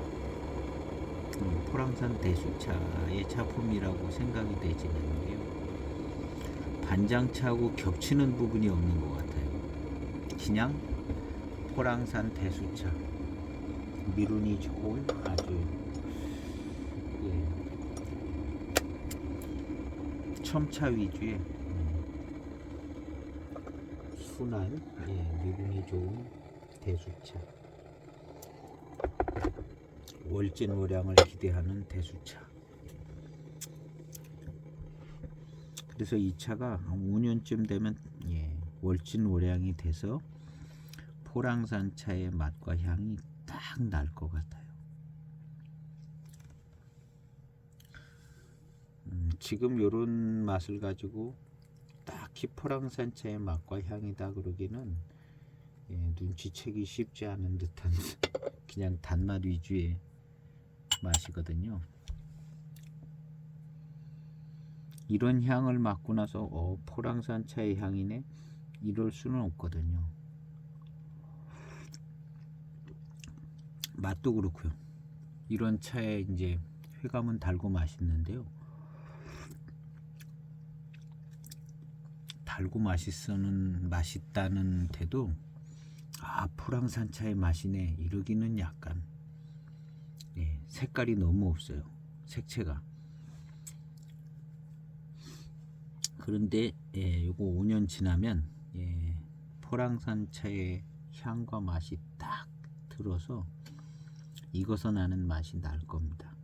포랑산 대수차의 차품이라고 생각이 되지는데요. 반장차하고 겹치는 부분이 없는 것 같아요. 그냥 포랑산 대수차. 미룬이 좋은 아주 첨차 위주의 순한 미룬이 좋은 대수차. 월진월량을 기대하는 대수차. 그래서 이 차가 5년쯤 되면 월진월량이 돼서 포랑산 차의 맛과 향이 딱 날 것 같아요. 지금 요런 맛을 가지고 딱히 포랑산 차의 맛과 향이다 그러기는 눈치채기 쉽지 않은 듯한 그냥 단맛 위주의 맛이거든요. 이런 향을 맡고 나서 포랑산 차의 향이네 이럴 수는 없거든요. 맛도 그렇고요. 이런 차에 이제 회감은 달고 맛있는데요. 달고 맛있다는 데도 포랑산 차의 맛이네 이러기는 약간 색깔이 너무 없어요. 색채가. 그런데 요거 5년 지나면 포랑산 차의 향과 맛이 딱 들어서 익어서 나는 맛이 날 겁니다.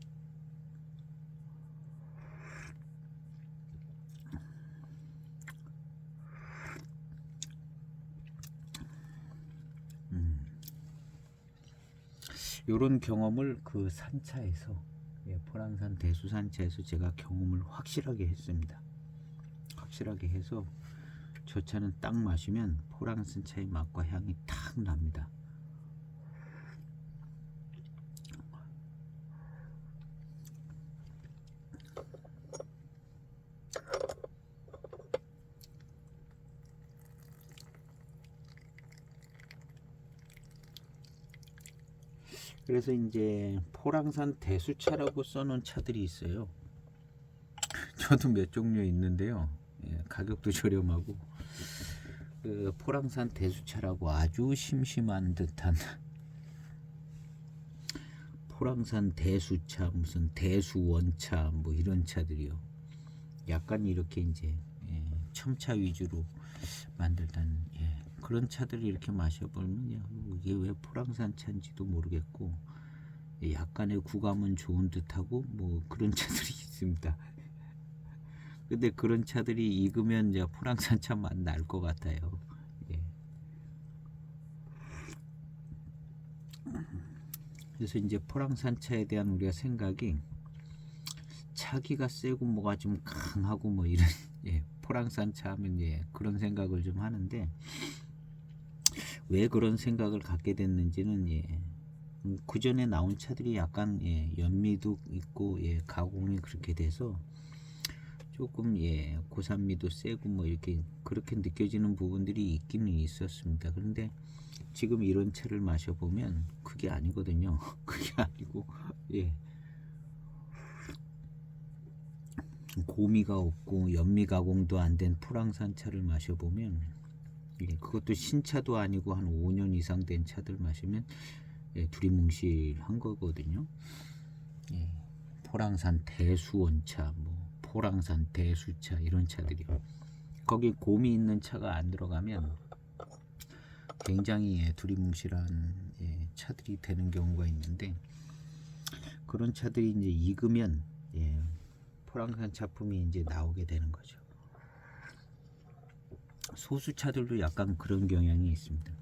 요런 경험을 그 산차에서 포랑산 대수산차에서 제가 경험을 확실하게 했습니다. 확실하게 해서 저 차는 딱 마시면 포랑산 차의 맛과 향이 탁 납니다. 그래서 이제 포랑산 대수차라고 써놓은 차들이 있어요. 저도 몇 종류 있는데요. 가격도 저렴하고 그 포랑산 대수차라고 아주 심심한 듯한 포랑산 대수차 무슨 대수원차 뭐 이런 차들이요. 약간 이렇게 이제 첨차 위주로 만들던 그런 차들을 이렇게 마셔보면 이게 왜 포랑산 차인지도 모르겠고 약간의 구감은 좋은 듯하고 뭐 그런 차들이 있습니다. 근데 그런 차들이 익으면 이제 포랑산 차 맛 날 것 같아요. 그래서 이제 포랑산 차에 대한 우리가 생각이 차기가 세고 뭐가 좀 강하고 뭐 이런 포랑산 차 하면 그런 생각을 좀 하는데 왜 그런 생각을 갖게 됐는지는 그 전에 나온 차들이 약간 연미도 있고 가공이 그렇게 돼서 조금 고산미도 세고 뭐 이렇게 그렇게 느껴지는 부분들이 있기는 있었습니다. 그런데 지금 이런 차를 마셔보면 그게 아니거든요. 그게 아니고 고미가 없고 연미 가공도 안 된 포랑산 차를 마셔보면 그것도 신차도 아니고 한 5년 이상 된 차들 마시면 두리뭉실한 거거든요. 포랑산 대수원차 뭐 포랑산 대수차 이런 차들이요. 거기 곰이 있는 차가 안 들어가면 굉장히 두리뭉실한 차들이 되는 경우가 있는데 그런 차들이 이제 익으면 포랑산 차품이 이제 나오게 되는 거죠. 소수차들도 약간 그런 경향이 있습니다.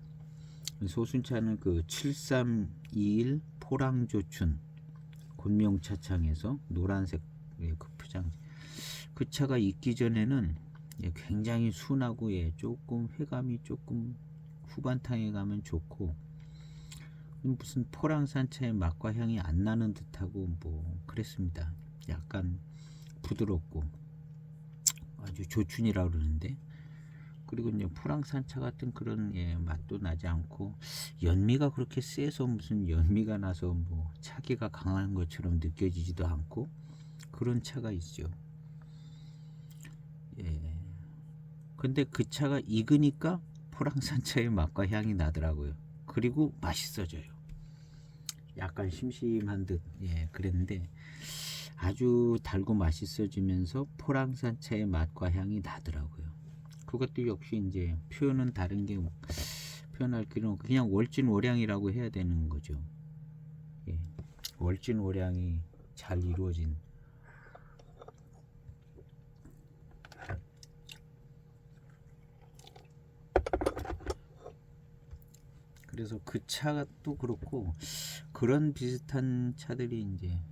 소수차는 그 7321 포랑조춘 곤명차창에서 노란색 그 표장 그 차가 익기 전에는 굉장히 순하고 조금 회감이 조금 후반탕에 가면 좋고 무슨 포랑산 차의 맛과 향이 안 나는 듯하고 뭐 그랬습니다. 약간 부드럽고 아주 조춘이라고 그러는데 그리고 이제 포랑산 차 같은 그런 맛도 나지 않고 연미가 그렇게 세서 무슨 연미가 나서 뭐 차기가 강한 것처럼 느껴지지도 않고 그런 차가 있죠. 근데 그 차가 익으니까 포랑산 차의 맛과 향이 나더라고요. 그리고 맛있어져요. 약간 심심한 듯 그랬는데 아주 달고 맛있어지면서 포랑산차의 맛과 향이 나더라고요. 그것도 역시 이제 표현은 다른 게 표현할 길은 그냥 월진월양이라고 해야 되는 거죠. 월진월양이 잘 이루어진. 그래서 그 차가 또 그렇고 그런 비슷한 차들이 이제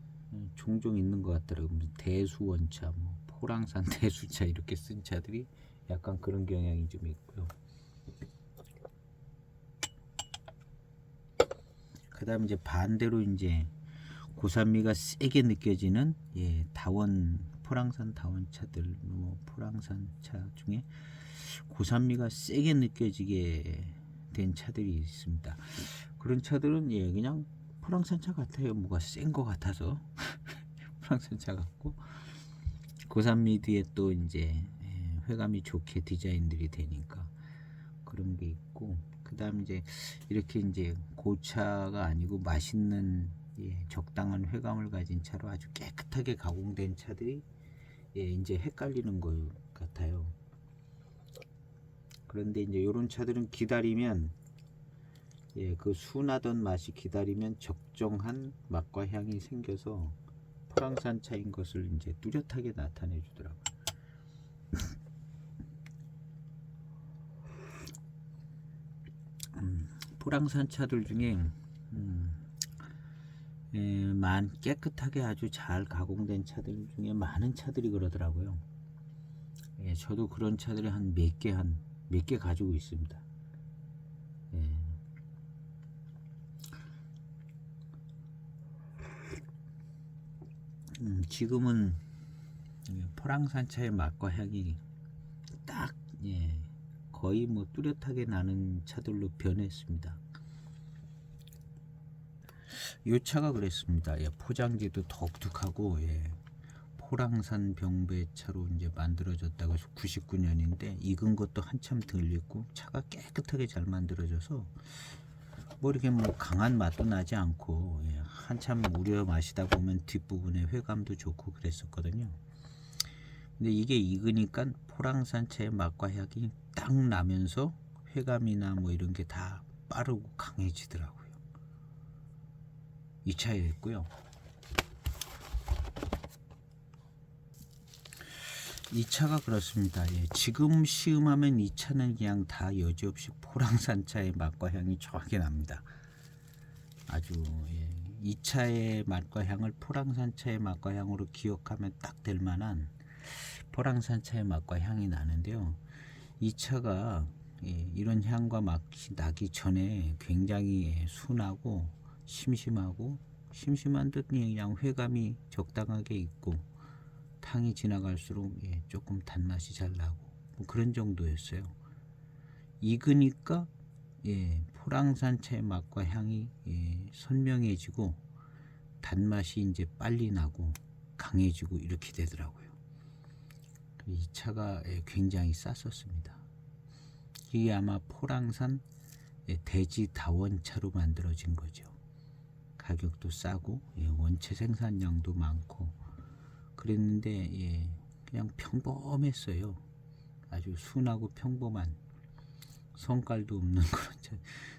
종종 있는 것 같더라고요. 대수원차, 뭐 포랑산 대수차 이렇게 쓴 차들이 약간 그런 경향이 좀 있고요. 그 다음 이제 반대로 이제 고산미가 세게 느껴지는 다원, 포랑산 다원 차들, 뭐 포랑산 차 중에 고산미가 세게 느껴지게 된 차들이 있습니다. 그런 차들은 그냥 포랑산 차 같아요. 뭐가 센 거 같아서 포랑산 차 같고, 고산미 뒤에 또 이제 회감이 좋게 디자인들이 되니까 그런 게 있고, 그 다음 이제 이렇게 이제 고차가 아니고 맛있는 적당한 회감을 가진 차로 아주 깨끗하게 가공된 차들이 이제 헷갈리는 것 같아요. 그런데 이제 이런 차들은 기다리면 그 순하던 맛이 기다리면 적정한 맛과 향이 생겨서 포랑산 차인 것을 이제 뚜렷하게 나타내 주더라고요. 포랑산 차들 중에 깨끗하게 아주 잘 가공된 차들 중에 많은 차들이 그러더라고요. 저도 그런 차들이 한 몇 개 가지고 있습니다. 지금은 포랑산 차의 맛과 향이 딱 거의 뭐 뚜렷하게 나는 차들로 변했습니다. 이 차가 그랬습니다. 포장지도 독특하고 포랑산 병배차로 이제 만들어졌다고 해서 99년인데 익은 것도 한참 덜 익고 차가 깨끗하게 잘 만들어져서 뭐 이렇게 뭐 강한 맛도 나지 않고 한참 우려 마시다 보면 뒷부분에 회감도 좋고 그랬었거든요. 근데 이게 익으니까 포랑산차의 맛과 향이 딱 나면서 회감이나 뭐 이런 게 다 빠르고 강해지더라고요. 이 차였고요. 이 차가 그렇습니다. 지금 시음하면 이 차는 그냥 다 여지없이 포랑산차의 맛과 향이 정확히 납니다. 아주 이 차의 맛과 향을 포랑산차의 맛과 향으로 기억하면 딱 될 만한 포랑산차의 맛과 향이 나는데요. 이 차가 이런 향과 맛이 나기 전에 굉장히 순하고 심심한 듯 그냥 회감이 적당하게 있고 탕이 지나갈수록 조금 단맛이 잘 나고 뭐 그런 정도였어요. 익으니까 포랑산차의 맛과 향이 선명해지고 단맛이 이제 빨리 나고 강해지고 이렇게 되더라고요. 이 차가 굉장히 쌌었습니다. 이게 아마 포랑산 대지 다원차로 만들어진 거죠. 가격도 싸고 원체 생산량도 많고 그랬는데 그냥 평범했어요. 아주 순하고 평범한, 성깔도 없는 그런 차.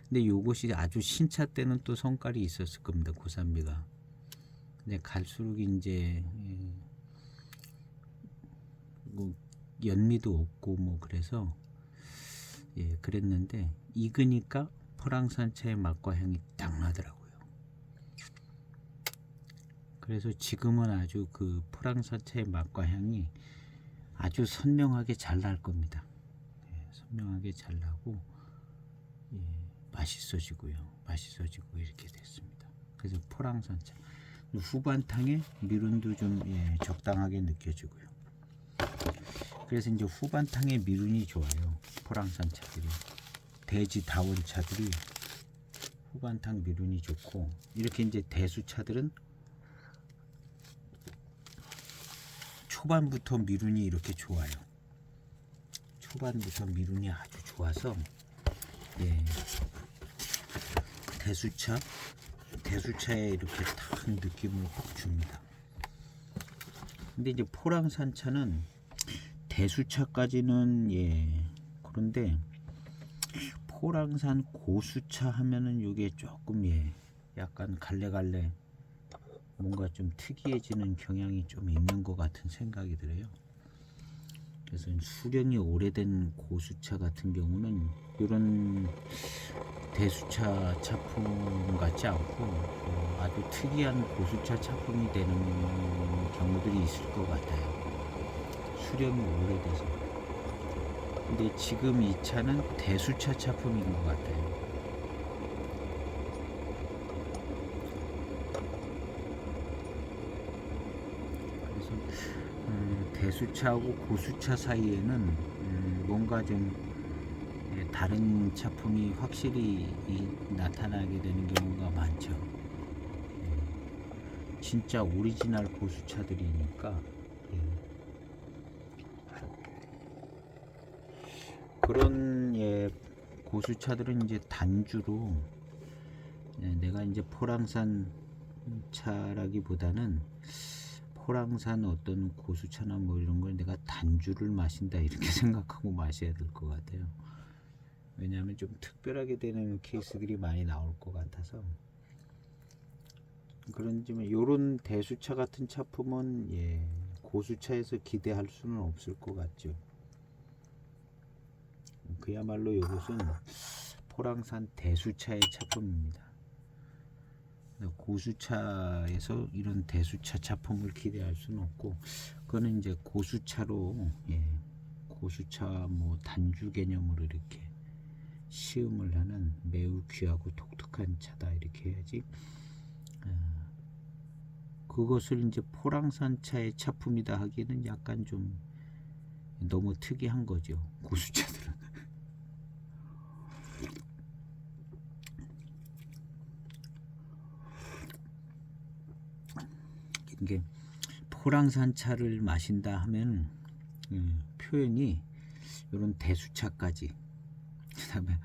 근데 요것이 아주 신차 때는 또 성깔이 있었을 겁니다. 고산미가. 근데 갈수록 이제 뭐 연미도 없고 뭐 그래서 그랬는데 익으니까 포랑산차의 맛과 향이 딱 나더라고요. 그래서 지금은 아주 그 포랑산차의 맛과 향이 아주 선명하게 잘 날 겁니다. 선명하게 잘 나고 맛있어지고 이렇게 됐습니다. 그래서 포랑산차 후반탕에 미룬도 좀 적당하게 느껴지고요. 그래서 이제 후반탕에 미룬이 좋아요. 포랑산 차들이, 대지 다원 차들이 후반탕 미룬이 좋고, 이렇게 이제 대수 차들은 초반부터 미룬이 이렇게 좋아요. 초반부터 미룬이 아주 좋아서 대수차에 이렇게 탁 느낌을 확 줍니다. 근데 이제 포랑산차는 대수차까지는 그런데 포랑산 고수차 하면은 이게 조금 약간 갈래갈래 뭔가 좀 특이해지는 경향이 좀 있는 것 같은 생각이 들어요. 그래서 수령이 오래된 고수차 같은 경우는 이런 대수차 차품 같지 않고 아주 특이한 고수차 차품이 되는 경우들이 있을 것 같아요. 수령이 오래돼서. 근데 지금 이 차는 대수차 차품인 것 같아요. 그래서 대수차하고 고수차 사이에는 뭔가 좀 다른 차품이 확실히 나타나게 되는 경우가 많죠. 진짜 오리지널 고수차들이니까 그런 고수차들은 이제 단주로 내가 이제 포랑산 차라기보다는 포랑산 어떤 고수차나 뭐 이런 걸 내가 단주를 마신다 이렇게 생각하고 마셔야 될 것 같아요. 왜냐하면 좀 특별하게 되는 케이스들이 많이 나올 것 같아서. 그런지만 요런 대수차 같은 차품은 고수차에서 기대할 수는 없을 것 같죠. 그야말로 이것은 포랑산 대수차의 차품입니다. 고수차에서 이런 대수차 차품을 기대할 수는 없고, 그거는 이제 고수차로 고수차 뭐 단주 개념으로 이렇게 시음을 하는 매우 귀하고 독특한 차다 이렇게 해야지. 그것을 이제 포랑산 차의 차품이다 하기는 약간 좀 너무 특이한 거죠. 고수차들은. 이게 포랑산 차를 마신다 하면 표현이 이런 대수차까지, 그다음에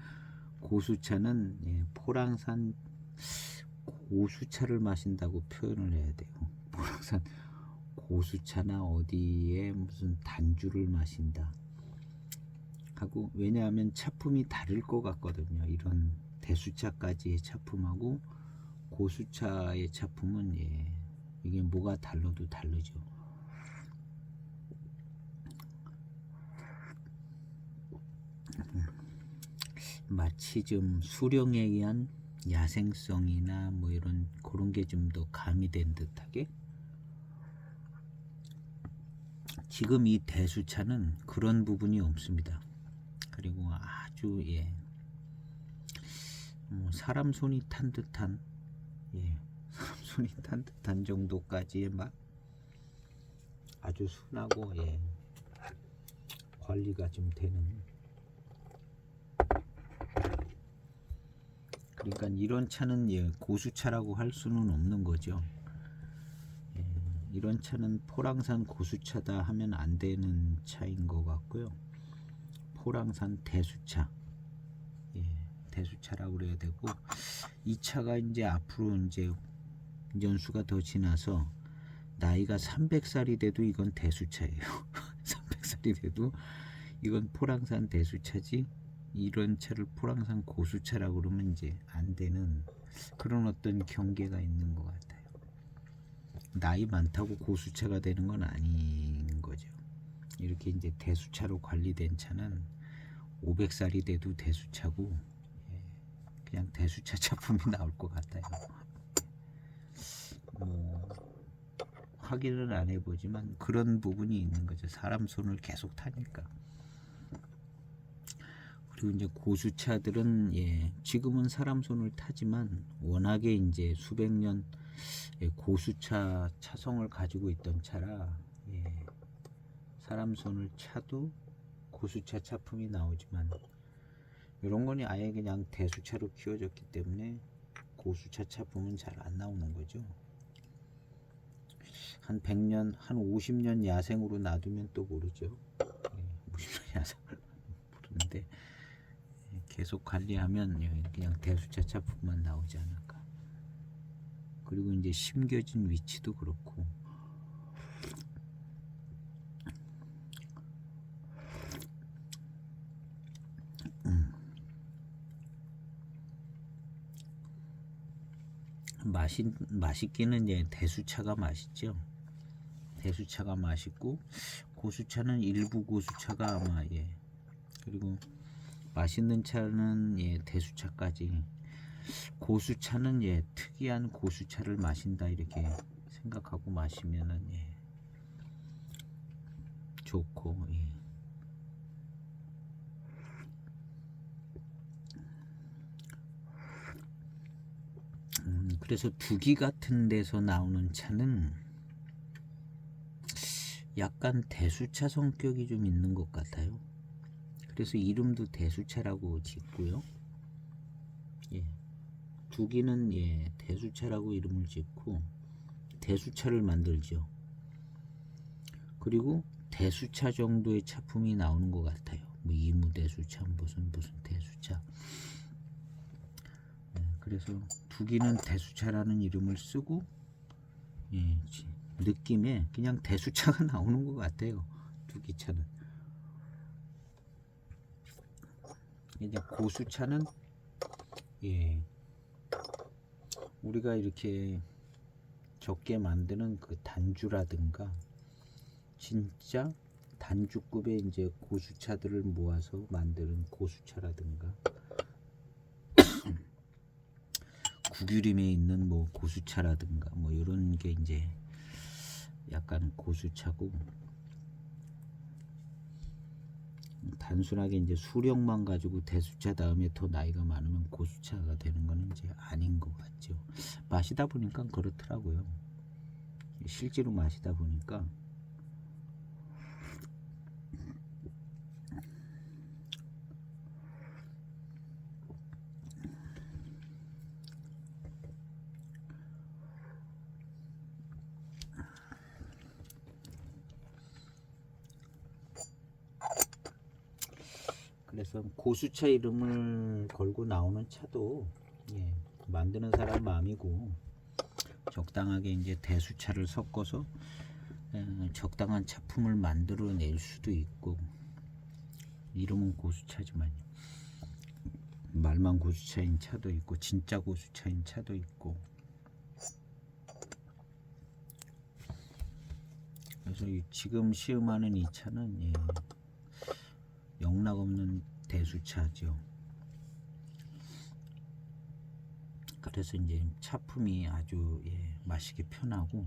고수차는 포랑산 고수차를 마신다고 표현을 해야 돼요. 포랑산 고수차나 어디에 무슨 단주를 마신다 하고, 왜냐하면 차품이 다를 것 같거든요. 이런 대수차까지의 차품하고 고수차의 차품은 이게 뭐가 달라도 다르죠. 마치 좀 수령에 의한 야생성이나 뭐 이런 그런 게 좀 더 가미된 듯하게, 지금 이 대수차는 그런 부분이 없습니다. 그리고 아주 사람 손이 탄 듯한 사람 손이 탄 듯한 정도까지의 막 아주 순하고 관리가 좀 되는, 그러니까 이런 차는 고수차라고 할 수는 없는 거죠. 이런 차는 포랑산 고수차다 하면 안 되는 차인 것 같고요. 포랑산 대수차, 대수차라고 그래야 되고, 이 차가 이제 앞으로 이제 연수가 더 지나서 나이가 300살이 돼도 이건 대수차예요. 300살이 돼도 이건 포랑산 대수차지, 이런 차를 포랑산 고수차라고 그러면 이제 안 되는 그런 어떤 경계가 있는 것 같아요. 나이 많다고 고수차가 되는 건 아닌 거죠. 이렇게 이제 대수차로 관리된 차는 500살이 돼도 대수차고, 그냥 대수차 차품이 나올 것 같아요. 확인을 안 해보지만 그런 부분이 있는 거죠. 사람 손을 계속 타니까. 그리고 이제 고수차들은 지금은 사람 손을 타지만 워낙에 이제 수백 년 고수차 차성을 가지고 있던 차라 사람 손을 차도 고수차 차품이 나오지만, 이런 거니 아예 그냥 대수차로 키워졌기 때문에 고수차 차품은 잘 안 나오는 거죠. 한 100년, 한 50년 야생으로 놔두면 또 모르죠. 50년 야생을 모르는데 계속 관리하면 그냥 대수차 차품만 나오지 않을까. 그리고 이제 심겨진 위치도 그렇고 맛있기는 이제 대수차가 맛있죠. 대수차가 맛있고 고수차는 일부 고수차가 아마 그리고 맛있는 차는 대수차까지 고수차는 특이한 고수차를 마신다 이렇게 생각하고 마시면은 좋고 그래서 두기 같은 데서 나오는 차는 약간 대수차 성격이 좀 있는 것 같아요. 그래서 이름도 대수차라고 짓고요. 두기는 대수차라고 이름을 짓고 대수차를 만들죠. 그리고 대수차 정도의 차품이 나오는 것 같아요. 뭐 이무 대수차 무슨 대수차. 그래서 두기는 대수차라는 이름을 쓰고 느낌에 그냥 대수차가 나오는 것 같아요. 두기차는. 이제 고수차는 우리가 이렇게 적게 만드는 그 단주라든가 진짜 단주급의 이제 고수차들을 모아서 만드는 고수차라든가 구규림에 있는 뭐 고수차라든가 뭐 이런 게 이제 약간 고수차고, 단순하게 이제 수령만 가지고 대수차 다음에 더 나이가 많으면 고수차가 되는 거는 이제 아닌 것 같죠. 마시다 보니까 그렇더라고요. 실제로 마시다 보니까 그래서 고수차 이름을 걸고 나오는 차도 만드는 사람 마음이고, 적당하게 이제 대수차를 섞어서 적당한 차품을 만들어 낼 수도 있고, 이름은 고수차지만 말만 고수차인 차도 있고 진짜 고수차인 차도 있고. 그래서 지금 시음하는 이 차는 영락없는 대수차죠. 그래서 이제 차품이 아주 마시기 편하고,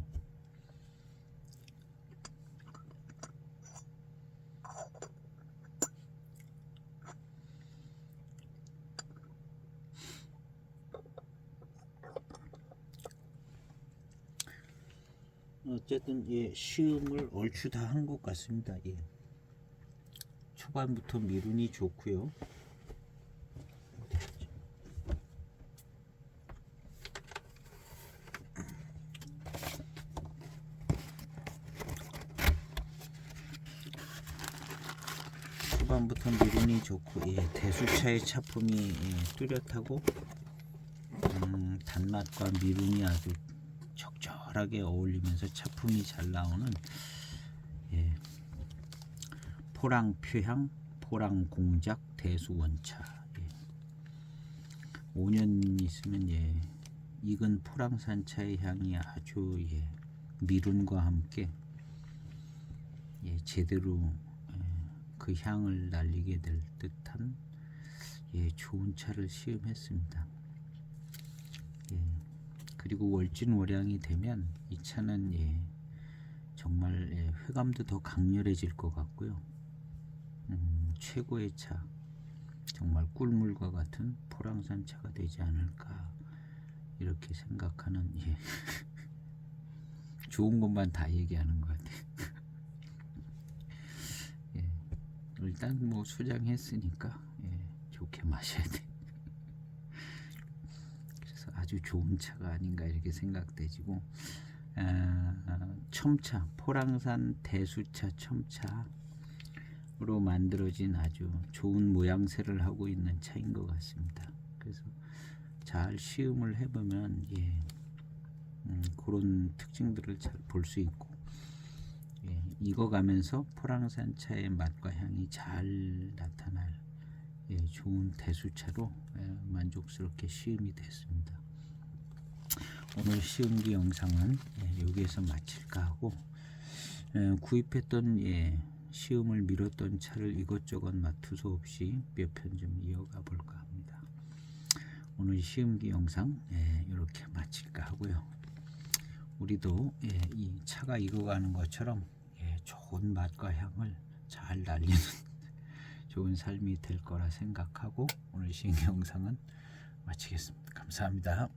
어쨌든 시음을 얼추 다 한 것 같습니다. 초반부터 미룬이 좋고요. 초반부터 미룬이 좋고 대수차의 차품이 뚜렷하고 단맛과 미룬이 아주 적절하게 어울리면서 차품이 잘 나오는 포랑 표향, 포랑 공작 대수원차. 5년 있으면 익은 포랑산차의 향이 아주 미룬과 함께 제대로 그 향을 날리게 될 듯한 좋은 차를 시음했습니다. 그리고 월진월양이 되면 이 차는 정말 회감도 더 강렬해질 것 같고요. 최고의 차, 정말 꿀물과 같은 포랑산 차가 되지 않을까 이렇게 생각하는 좋은 것만 다 얘기하는 것 같아요. 일단 뭐 수장했으니까 좋게 마셔야 돼. 그래서 아주 좋은 차가 아닌가 이렇게 생각되지고, 첨차, 포랑산 대수차 첨차 만들어진 아주 좋은 모양새를 하고 있는 차인 것 같습니다. 그래서 잘 시음을 해보면 그런 특징들을 잘 볼 수 있고, 익어가면서 포랑산 차의 맛과 향이 잘 나타날 좋은 대수차로 만족스럽게 시음이 됐습니다. 오늘 시음기 영상은 여기에서 마칠까 하고, 구입했던 시음을 미뤘던 차를 이것저것 맛투소 없이 몇 편 좀 이어가 볼까 합니다. 오늘 시음기 영상 이렇게 마칠까 하고요. 우리도 이 차가 익어가는 것처럼 좋은 맛과 향을 잘 날리는 좋은 삶이 될 거라 생각하고 오늘 시음기 영상은 마치겠습니다. 감사합니다.